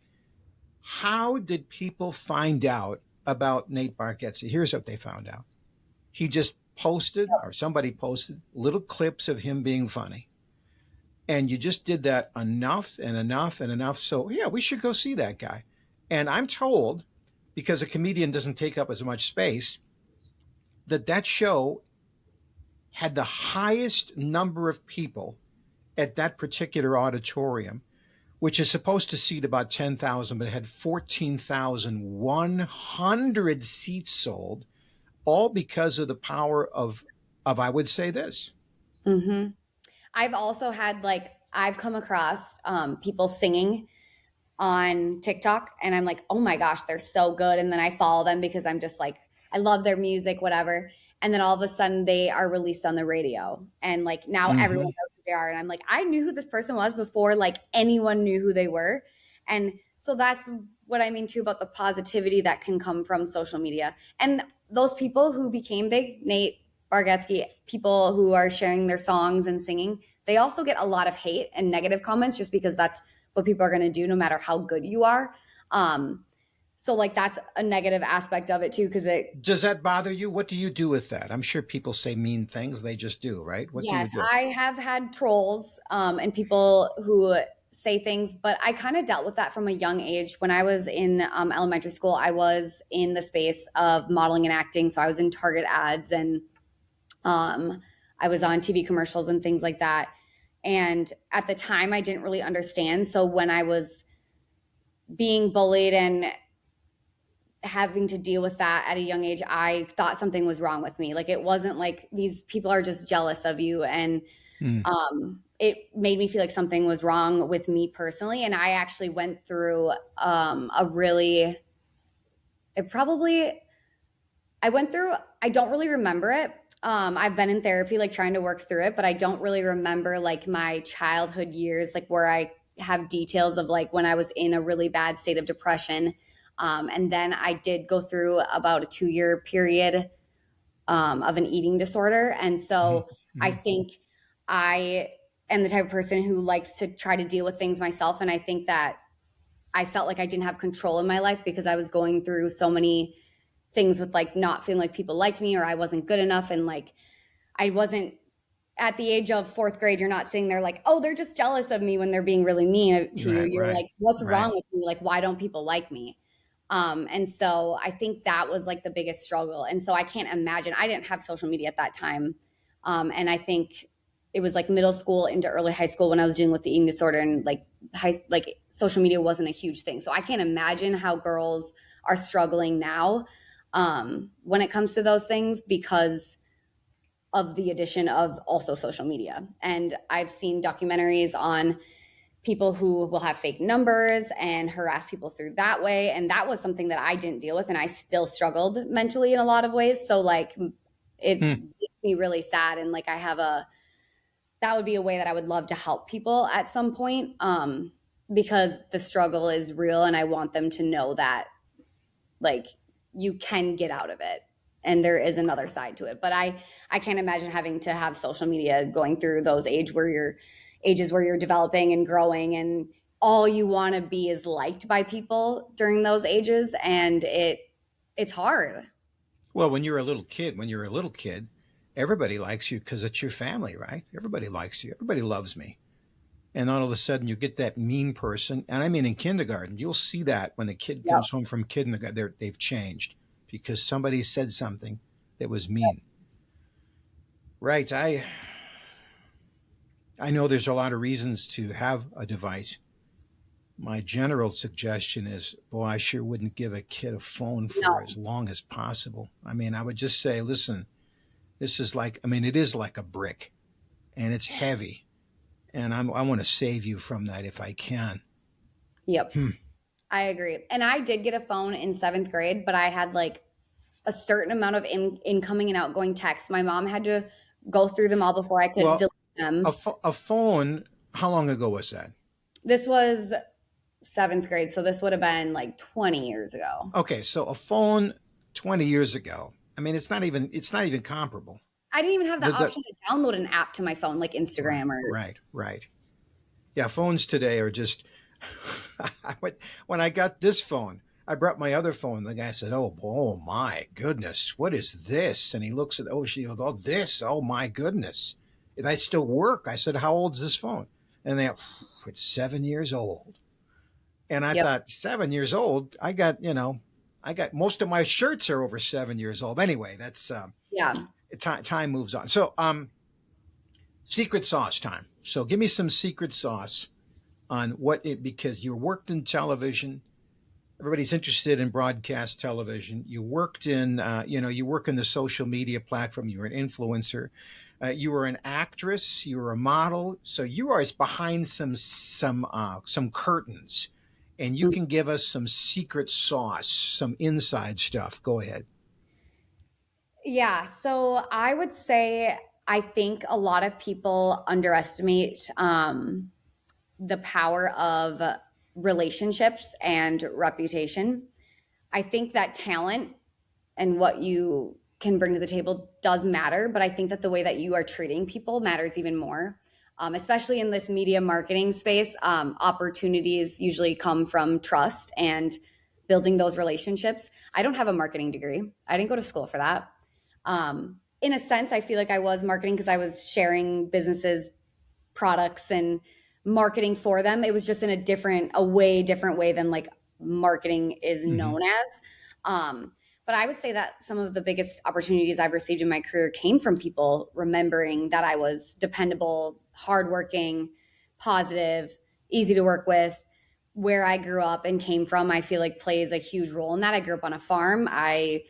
how did people find out about Nate Bargatze? Here's what they found out. He just posted, or somebody posted, little clips of him being funny. And you just did that enough and enough and enough. So, yeah, we should go see that guy. And I'm told, because a comedian doesn't take up as much space, that that show had the highest number of people at that particular auditorium, which is supposed to seat about 10,000, but it had 14,100 seats sold, all because of the power of I would say this. Mm-hmm. I've also had like I've come across people singing on TikTok, and I'm like, oh my gosh, they're so good. And then I follow them because I'm just like, I love their music, whatever. And then all of a sudden they are released on the radio, and like now everyone Mm-hmm. knows who they are. And I'm like, I knew who this person was before like anyone knew who they were. And so that's what I mean too about the positivity that can come from social media. And those people who became big, Nate Bargatze, people who are sharing their songs and singing, they also get a lot of hate and negative comments just because that's what people are going to do no matter how good you are. So like that's a negative aspect of it too, because it. Does that bother you? What do you do with that? I'm sure people say mean things. They just do, right? What do you Yes, do? I have had trolls and people who say things, but I kind of dealt with that from a young age. When I was in elementary school, I was in the space of modeling and acting. So I was in Target ads, and I was on TV commercials and things like that. And at the time, I didn't really understand. So when I was being bullied and having to deal with that at a young age, I thought something was wrong with me. Like it wasn't like these people are just jealous of you. And Mm. it made me feel like something was wrong with me personally. And I actually went through a really, it probably, I went through, I don't really remember it. I've been in therapy, like trying to work through it, but I don't really remember like my childhood years, like where I have details of like when I was in a really bad state of depression. And then I did go through about a 2-year period of an eating disorder. And so I Mm-hmm. think I am the type of person who likes to try to deal with things myself. And I think that I felt like I didn't have control in my life because I was going through so many things with like not feeling like people liked me or I wasn't good enough. And like I wasn't at the age of 4th grade, you're not sitting there like, oh, they're just jealous of me when they're being really mean to you. Right, You're right, like, what's right. wrong with me? Like, why don't people like me? And so I think that was like the biggest struggle. And so I can't imagine, I didn't have social media at that time. And I think it was like middle school into early high school when I was dealing with the eating disorder, and like social media wasn't a huge thing. So I can't imagine how girls are struggling now when it comes to those things because of the addition of also social media. And I've seen documentaries on people who will have fake numbers and harass people through that way. And that was something that I didn't deal with. And I still struggled mentally in a lot of ways. So like it Hmm. makes me really sad. And like that would be a way that I would love to help people at some point because the struggle is real. And I want them to know that like you can get out of it. And there is another side to it. But I can't imagine having to have social media going through those ages where you're developing and growing, and all you want to be is liked by people during those ages, and it's hard. Well, when you're a little kid, everybody likes you because it's your family, right? Everybody likes you. Everybody loves me. And all of a sudden, you get that mean person. And I mean, in kindergarten, you'll see that when a kid Yep. comes home from kindergarten, they've changed because somebody said something that was mean. Right. I know there's a lot of reasons to have a device. My general suggestion is, boy, I sure wouldn't give a kid a phone for No. as long as possible. I mean, I would just say, listen, this is like, I mean, it is like a brick and it's heavy. And I want to save you from that if I can. Yep. Hmm. I agree. And I did get a phone in seventh grade, but I had like a certain amount of incoming and outgoing texts. My mom had to go through them all before I could Well, delete them. a phone, how long ago was that? This was seventh grade, so this would have been like 20 years ago. Okay, so a phone 20 years ago. I mean, it's not even comparable. I didn't even have the The option to download an app to my phone, like Instagram or. right. Yeah, phones today are just. When I got this phone, I brought my other phone. The guy said, oh my goodness, what is this?" And he looks at, she goes, "Oh, this, oh my goodness, and I still work." I said, "How old's this phone?" And they, "It's 7 years old." And I Yep. thought, 7 years old? I got most of my shirts are over 7 years old. Anyway, that's Yeah. time moves on. So, secret sauce time. So, give me some secret sauce on because you worked in television. Everybody's interested in broadcast television. You worked in, you work in the social media platform. You were an influencer. You were an actress. You were a model. So you are behind some curtains, and you can give us some secret sauce, some inside stuff. Go ahead. Yeah. So I would say I think a lot of people underestimate the power of relationships and reputation. I think that talent and what you can bring to the table does matter, but I think that the way that you are treating people matters even more. Especially in this media marketing space, opportunities usually come from trust and building those relationships. I don't have a marketing degree. I didn't go to school for that. In a sense, I feel like I was marketing because I was sharing businesses, products, and marketing for them. It was just in a way different way than like marketing is Mm-hmm. known as. But I would say that some of the biggest opportunities I've received in my career came from people remembering that I was dependable, hardworking, positive, easy to work with. Where I grew up and came from, I feel like plays a huge role in that. I grew up on a farm. I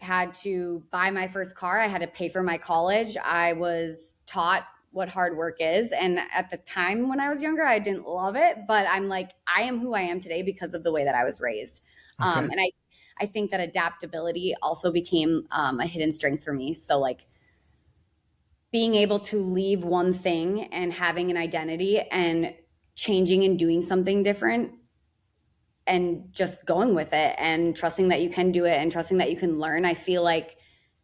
had to buy my first car. I had to pay for my college. I was taught what hard work is. And at the time when I was younger, I didn't love it, but I'm like, I am who I am today because of the way that I was raised. Okay. And I think that adaptability also became a hidden strength for me. So like being able to leave one thing and having an identity and changing and doing something different and just going with it and trusting that you can do it and trusting that you can learn. I feel like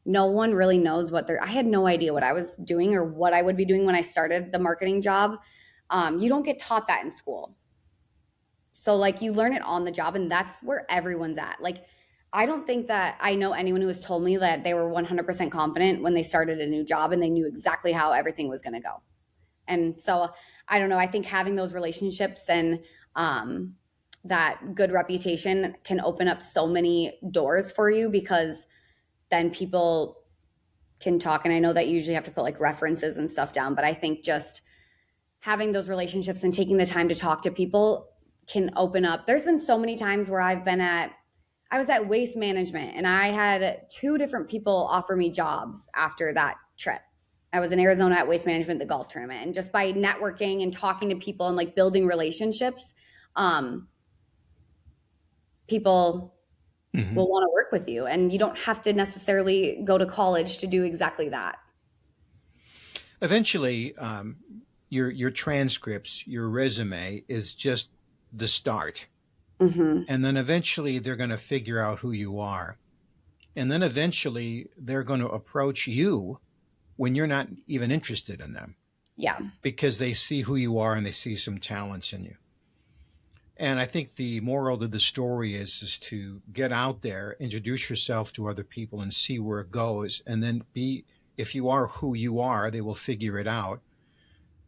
no one really knows I had no idea what I was doing or what I would be doing when I started the marketing job. You don't get taught that in school. So like you learn it on the job, and that's where everyone's at. Like, I don't think that I know anyone who has told me that they were 100% confident when they started a new job and they knew exactly how everything was going to go. And so I don't know. I think having those relationships and that good reputation can open up so many doors for you because then people can talk. And I know that you usually have to put like references and stuff down, but I think just having those relationships and taking the time to talk to people can open up. There's been so many times where I was at Waste Management and I had two different people offer me jobs after that trip. I was in Arizona at Waste Management, the golf tournament. And just by networking and talking to people and like building relationships, people Mm-hmm. will want to work with you. And you don't have to necessarily go to college to do exactly that. Eventually, your transcripts, your resume is just the start, Mm-hmm. and then eventually they're going to figure out who you are, and then eventually they're going to approach you when you're not even interested in them Yeah. because they see who you are and they see some talents in you. And I think the moral of the story is to get out there, introduce yourself to other people and see where it goes. And then if you are who you are, they will figure it out.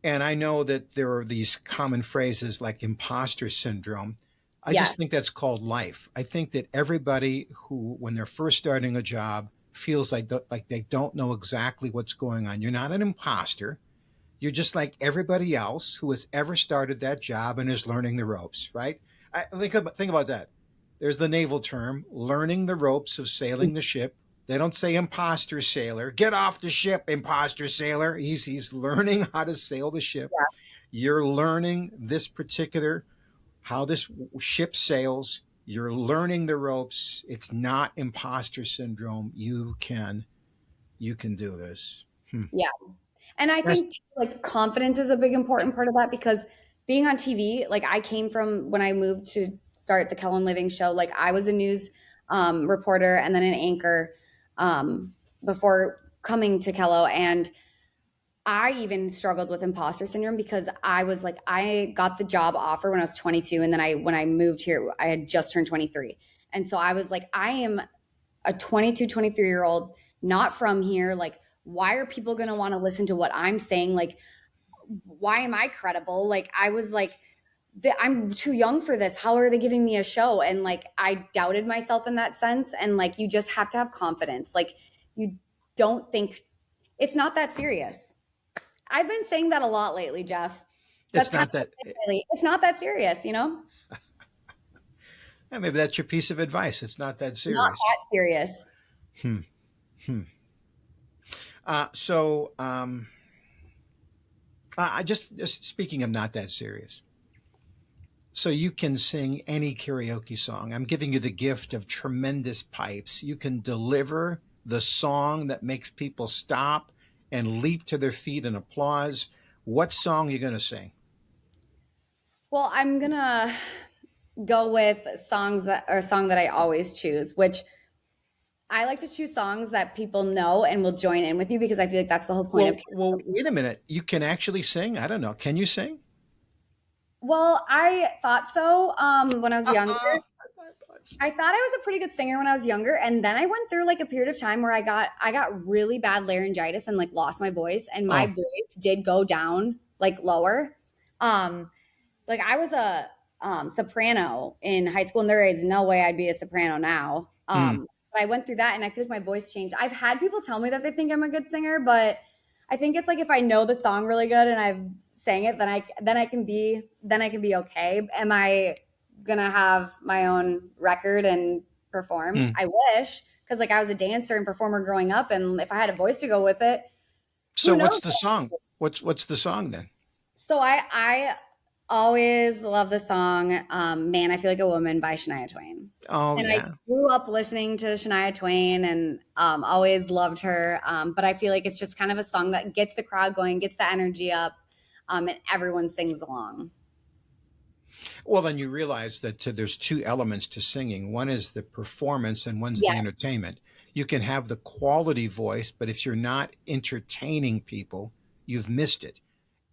And I know that there are these common phrases like imposter syndrome. I just Yes. think that's called life. I think that everybody who, when they're first starting a job, feels like they don't know exactly what's going on. You're not an imposter. You're just like everybody else who has ever started that job and is learning the ropes, right? Think about that. There's the naval term, learning the ropes of sailing the ship. They don't say imposter sailor. Get off the ship, imposter sailor. He's learning how to sail the ship. You're learning this particular how this ship sails. You're learning the ropes. It's not imposter syndrome. You can do this. Hmm. Yeah. And I That's think too, like confidence is a big important part of that because being on TV, like I came from when I moved to start the Kellen Living show, like I was a news reporter and then an anchor before coming to Kello. And I even struggled with imposter syndrome because I was like, I got the job offer when I was 22. And then when I moved here, I had just turned 23. And so I was like, I am a 22, 23-year-old, not from here. Like, why are people going to want to listen to what I'm saying? Like, why am I credible? Like, I was like, I'm too young for this. How are they giving me a show? And like, I doubted myself in that sense. And like, you just have to have confidence. Like, you don't think it's not that serious. I've been saying that a lot lately, Jeff. it's not that. It's not that serious, you know? Yeah, maybe that's your piece of advice. It's not that serious. Not that serious. Hmm. Hmm. So, I just speaking of not that serious. So you can sing any karaoke song. I'm giving you the gift of tremendous pipes. You can deliver the song that makes people stop and leap to their feet and applause. What song are you going to sing? Well, I'm going to go with a song that I always choose, which I like to choose songs that people know and will join in with you because I feel like that's the whole point of. Well, wait a minute. You can actually sing? I don't know. Can you sing? Well, I thought so when I was younger. I thought I was a pretty good singer when I was younger, and then I went through like a period of time where I got really bad laryngitis and like lost my voice, and my voice did go down like lower. Like I was a soprano in high school, and there is no way I'd be a soprano now. But I went through that, and I feel like my voice changed. I've had people tell me that they think I'm a good singer, but I think it's like if I know the song really good and I've sang it, then I can be okay. Am I gonna have my own record and perform? I wish, because like I was a dancer and performer growing up, and if I had a voice to go with it. So what's the song? What's the song then? So I always love the song Man, I Feel Like a Woman by Shania Twain. Oh, and yeah. I grew up listening to Shania Twain and always loved her. But I feel like it's just kind of a song that gets the crowd going, gets the energy up, and everyone sings along. Well, then you realize that there's two elements to singing. One is the performance and one's the entertainment. You can have the quality voice, but if you're not entertaining people, you've missed it.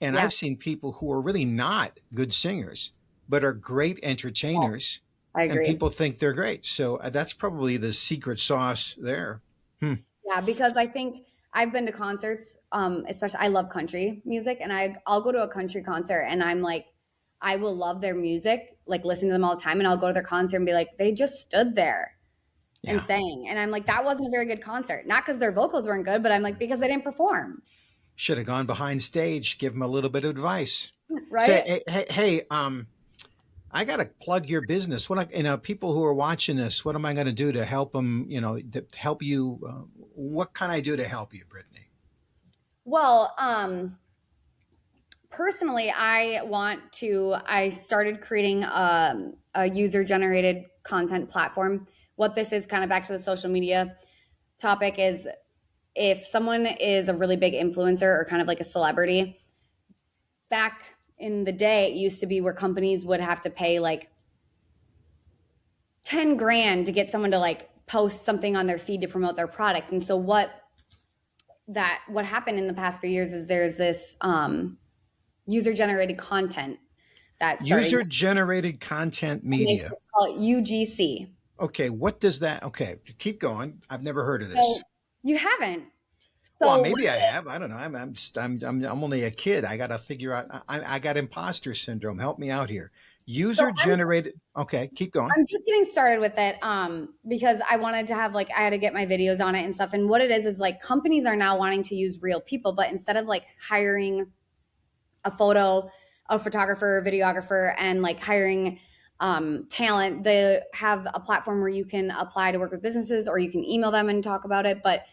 And I've seen people who are really not good singers, but are great entertainers. I agree. And people think they're great. So that's probably the secret sauce there. Yeah, because I think I've been to concerts, especially I love country music, and I'll go to a country concert and I'm like, I will love their music, like listen to them all the time, and I'll go to their concert and be like, they just stood there and sang. And I'm like, that wasn't a very good concert. Not because their vocals weren't good, but I'm like, because they didn't perform. Should have gone behind stage, give them a little bit of advice. Right? Say, hey, I got to plug your business. People who are watching this, what am I going to do to help them, to help you? What can I do to help you, Brittany? Well, personally, I started creating a user-generated content platform. What this is, kind of back to the social media topic, is if someone is a really big influencer or kind of like a celebrity, back in the day, it used to be where companies would have to pay like 10 grand to get someone to like post something on their feed to promote their product. And so what happened in the past few years is there's this user-generated content user-generated content media. They call it UGC. Okay, what does that? Okay, keep going. I've never heard of this. So you haven't. So well, maybe I have. I don't know. I'm only a kid. I got to figure out. I got imposter syndrome. Help me out here. User-generated. Okay, keep going. I'm just getting started with it because I wanted to have I had to get my videos on it and stuff. And what it is like companies are now wanting to use real people, but instead of like hiring a photo, a photographer, videographer, and like hiring talent. They have a platform where you can apply to work with businesses, or you can email them and talk about it. But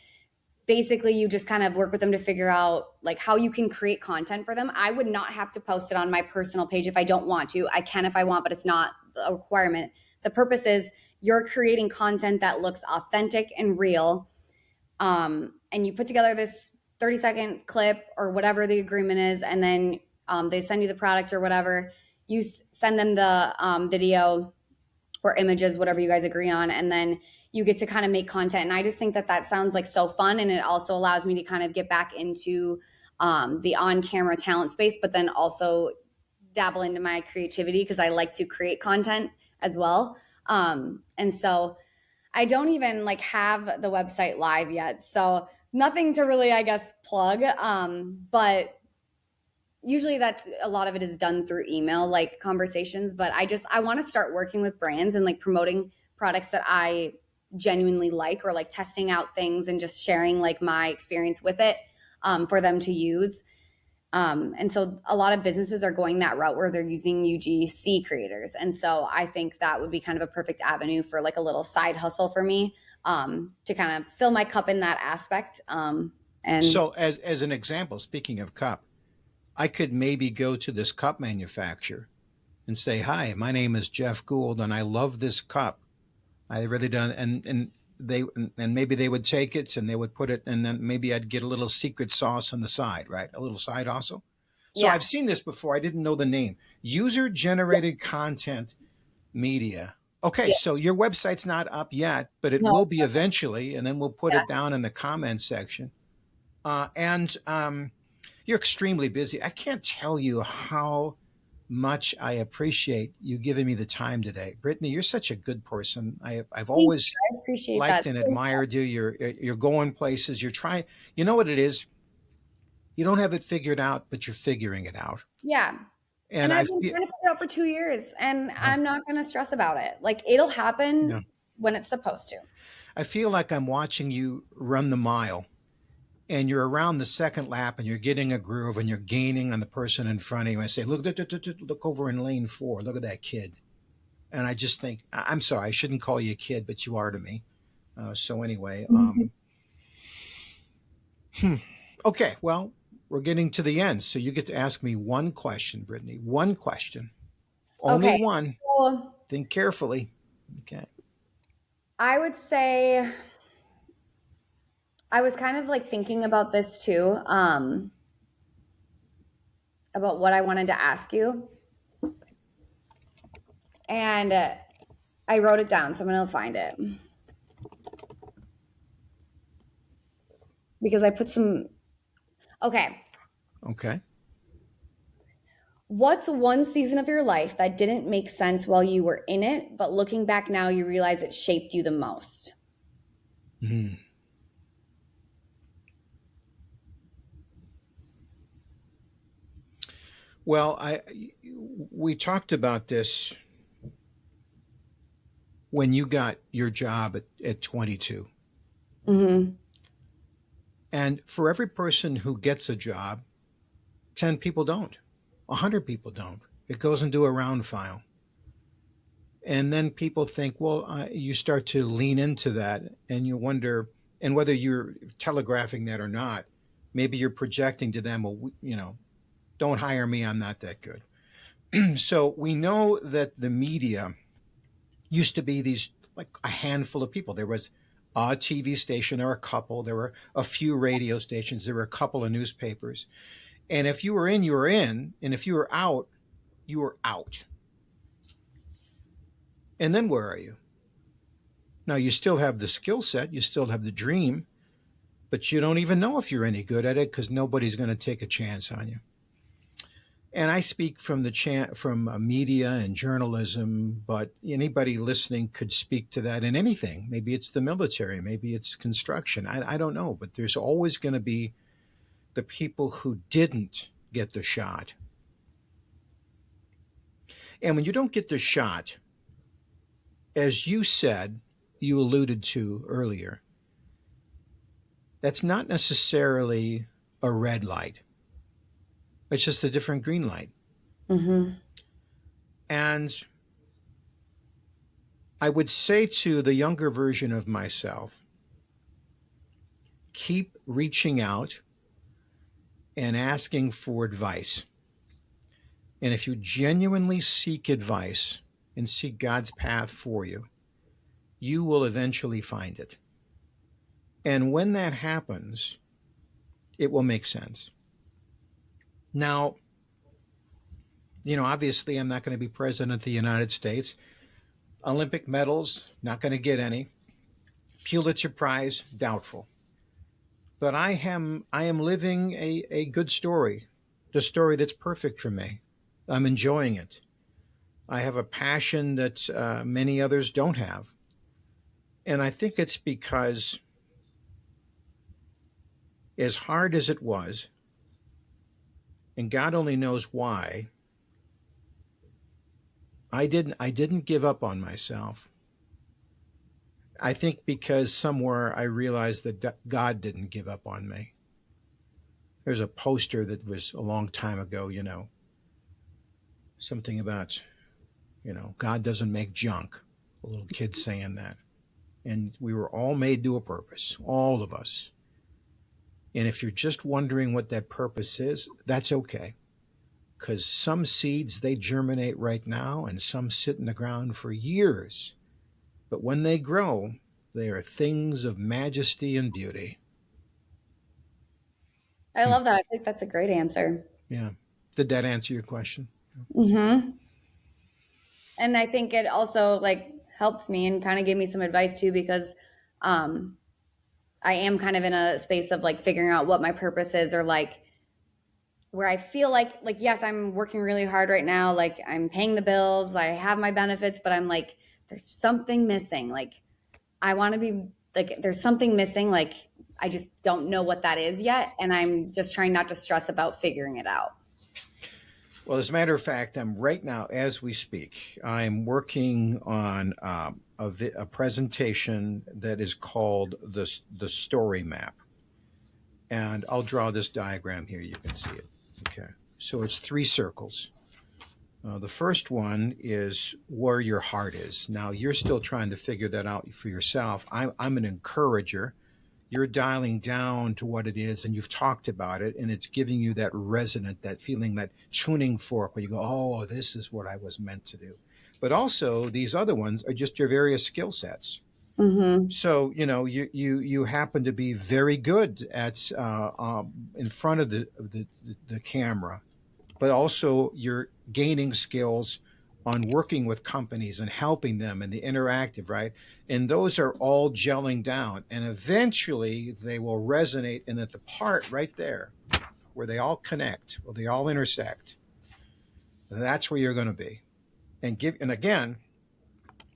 basically you just kind of work with them to figure out like how you can create content for them. I would not have to post it on my personal page if I don't want to. I can if I want, but it's not a requirement. The purpose is you're creating content that looks authentic and real. And you put together this 30-second clip or whatever the agreement is, and then they send you the product or whatever. You send them the video or images, whatever you guys agree on, and then you get to kind of make content. And I just think that that sounds like so fun, and it also allows me to kind of get back into the on-camera talent space, but then also dabble into my creativity because I like to create content as well. And so I don't even like have the website live yet, so nothing to really, I guess, plug. But usually that's a lot of it is done through email, like conversations. But I want to start working with brands and like promoting products that I genuinely like, or like testing out things and just sharing like my experience with it for them to use. And so a lot of businesses are going that route where they're using UGC creators. And so I think that would be kind of a perfect avenue for like a little side hustle for me to kind of fill my cup in that aspect. And so as an example, speaking of cup, I could maybe go to this cup manufacturer and say, hi, my name is Jeff Gould and I love this cup. I really don't. And maybe they would take it and they would put it, and then maybe I'd get a little secret sauce on the side, right? A little side hustle. So yeah. I've seen this before. I didn't know the name. User generated content media. Okay, Yeah. so your website's not up yet, but it No. will be eventually, and then we'll put Yeah. it down in the comments section. And you're extremely busy. I can't tell you how much I appreciate you giving me the time today. Brittany, you're such a good person. I've always I appreciate liked that. and admired you. You're going places. You're trying. You know what it is? You don't have it figured out, but you're figuring it out. Yeah. And And I I've been feel, trying to figure it out for 2 years, and uh, I'm not going to stress about it. Like it'll happen yeah, when it's supposed to. I feel like I'm watching you run the mile, and you're around the second lap, and you're getting a groove, and you're gaining on the person in front of you. I say, look over in lane 4. Look at that kid. And I just think, I'm sorry, I shouldn't call you a kid, but you are to me. So anyway, okay, well, we're getting to the end. So you get to ask me one question, Brittany. One question. Only Okay. one. So Think carefully. Okay. I would say I was kind of like thinking about this too, about what I wanted to ask you. And I wrote it down, so I'm going to find it. Because I put some. Okay. Okay. What's one season of your life that didn't make sense while you were in it, but looking back now, you realize it shaped you the most? Hmm. Well, we talked about this when you got your job at 22. Mm-hmm. And for every person who gets a job, 10 people don't, 100 people don't. It goes into a round file. And then people think, well, you start to lean into that and you wonder, and whether you're telegraphing that or not, maybe you're projecting to them, well, don't hire me, I'm not that good. So we know that the media used to be these like a handful of people. There was a TV station or a couple, there were a few radio stations, there were a couple of newspapers. And if you were in, you were in. And if you were out, you were out. And then where are you? Now, you still have the skill set, you still have the dream, but you don't even know if you're any good at it because nobody's going to take a chance on you. And I speak from from media and journalism, but anybody listening could speak to that in anything. Maybe it's the military, maybe it's construction. I don't know, but there's always going to be the people who didn't get the shot. And when you don't get the shot, as you said, you alluded to earlier, that's not necessarily a red light. It's just a different green light. Mm-hmm. And I would say to the younger version of myself, keep reaching out and asking for advice. And if you genuinely seek advice and seek God's path for you, you will eventually find it. And when that happens, it will make sense. Now, obviously, I'm not going to be president of the United States. Olympic medals, not going to get any. Pulitzer Prize, doubtful. But I am living a good story, the story that's perfect for me. I'm enjoying it. I have a passion that many others don't have. And I think it's because, as hard as it was, and God only knows why, I didn't give up on myself. I think because somewhere I realized that God didn't give up on me. There's a poster that was a long time ago, something about, God doesn't make junk. A little kid saying that. And we were all made to a purpose, all of us. And if you're just wondering what that purpose is, that's okay. Because some seeds, they germinate right now, and some sit in the ground for years. But when they grow, they are things of majesty and beauty. I Hmm. love that. I think that's a great answer. Yeah. Did that answer your question? Mm-hmm. And I think it also like helps me and kind of gave me some advice too, because um, I am kind of in a space of like figuring out what my purpose is, or like where I feel like yes, I'm working really hard right now. Like I'm paying the bills, I have my benefits, but I'm like, there's something missing. Like I want to be like, there's something missing. Like I just don't know what that is yet, and I'm just trying not to stress about figuring it out. Well, as a matter of fact, I'm right now, as we speak, I'm working on a presentation that is called the story map. And I'll draw this diagram here. You can see it. Okay. So it's three circles. The first one is where your heart is. Now, you're still trying to figure that out for yourself. I'm an encourager. You're dialing down to what it is, and you've talked about it, and it's giving you that resonant, that feeling, that tuning fork where you go, oh, this is what I was meant to do. But also, these other ones are just your various skill sets. Mm-hmm. So you happen to be very good at in front of the camera, but also you're gaining skills on working with companies and helping them and the interactive, right? And those are all gelling down, and eventually they will resonate. And at the part right there where they all connect, where they all intersect, that's where you're going to be. And again,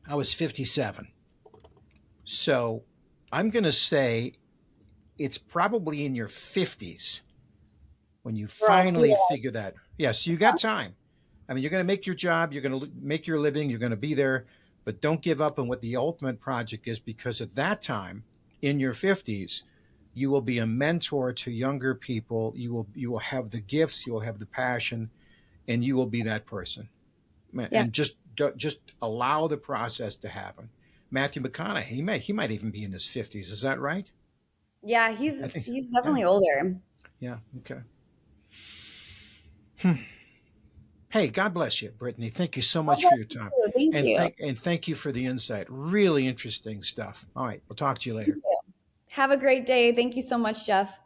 I was 57. So I'm going to say it's probably in your 50s when you finally figure that. Yes, you got time. I mean, you're going to make your job, you're going to make your living, you're going to be there, but don't give up on what the ultimate project is, because at that time, in your 50s, you will be a mentor to younger people. You will have the gifts, you will have the passion, and you will be that person. Yeah. And just allow the process to happen. Matthew McConaughey, he might even be in his 50s. Is that right? Yeah, I think. he's Yeah. definitely older. Yeah. Okay. Hmm. Hey, God bless you, Brittany. Thank you so Oh, much for your time, thank and you. thank you for the insight. Really interesting stuff. All right, we'll talk to you later. Have a great day. Thank you so much, Jeff.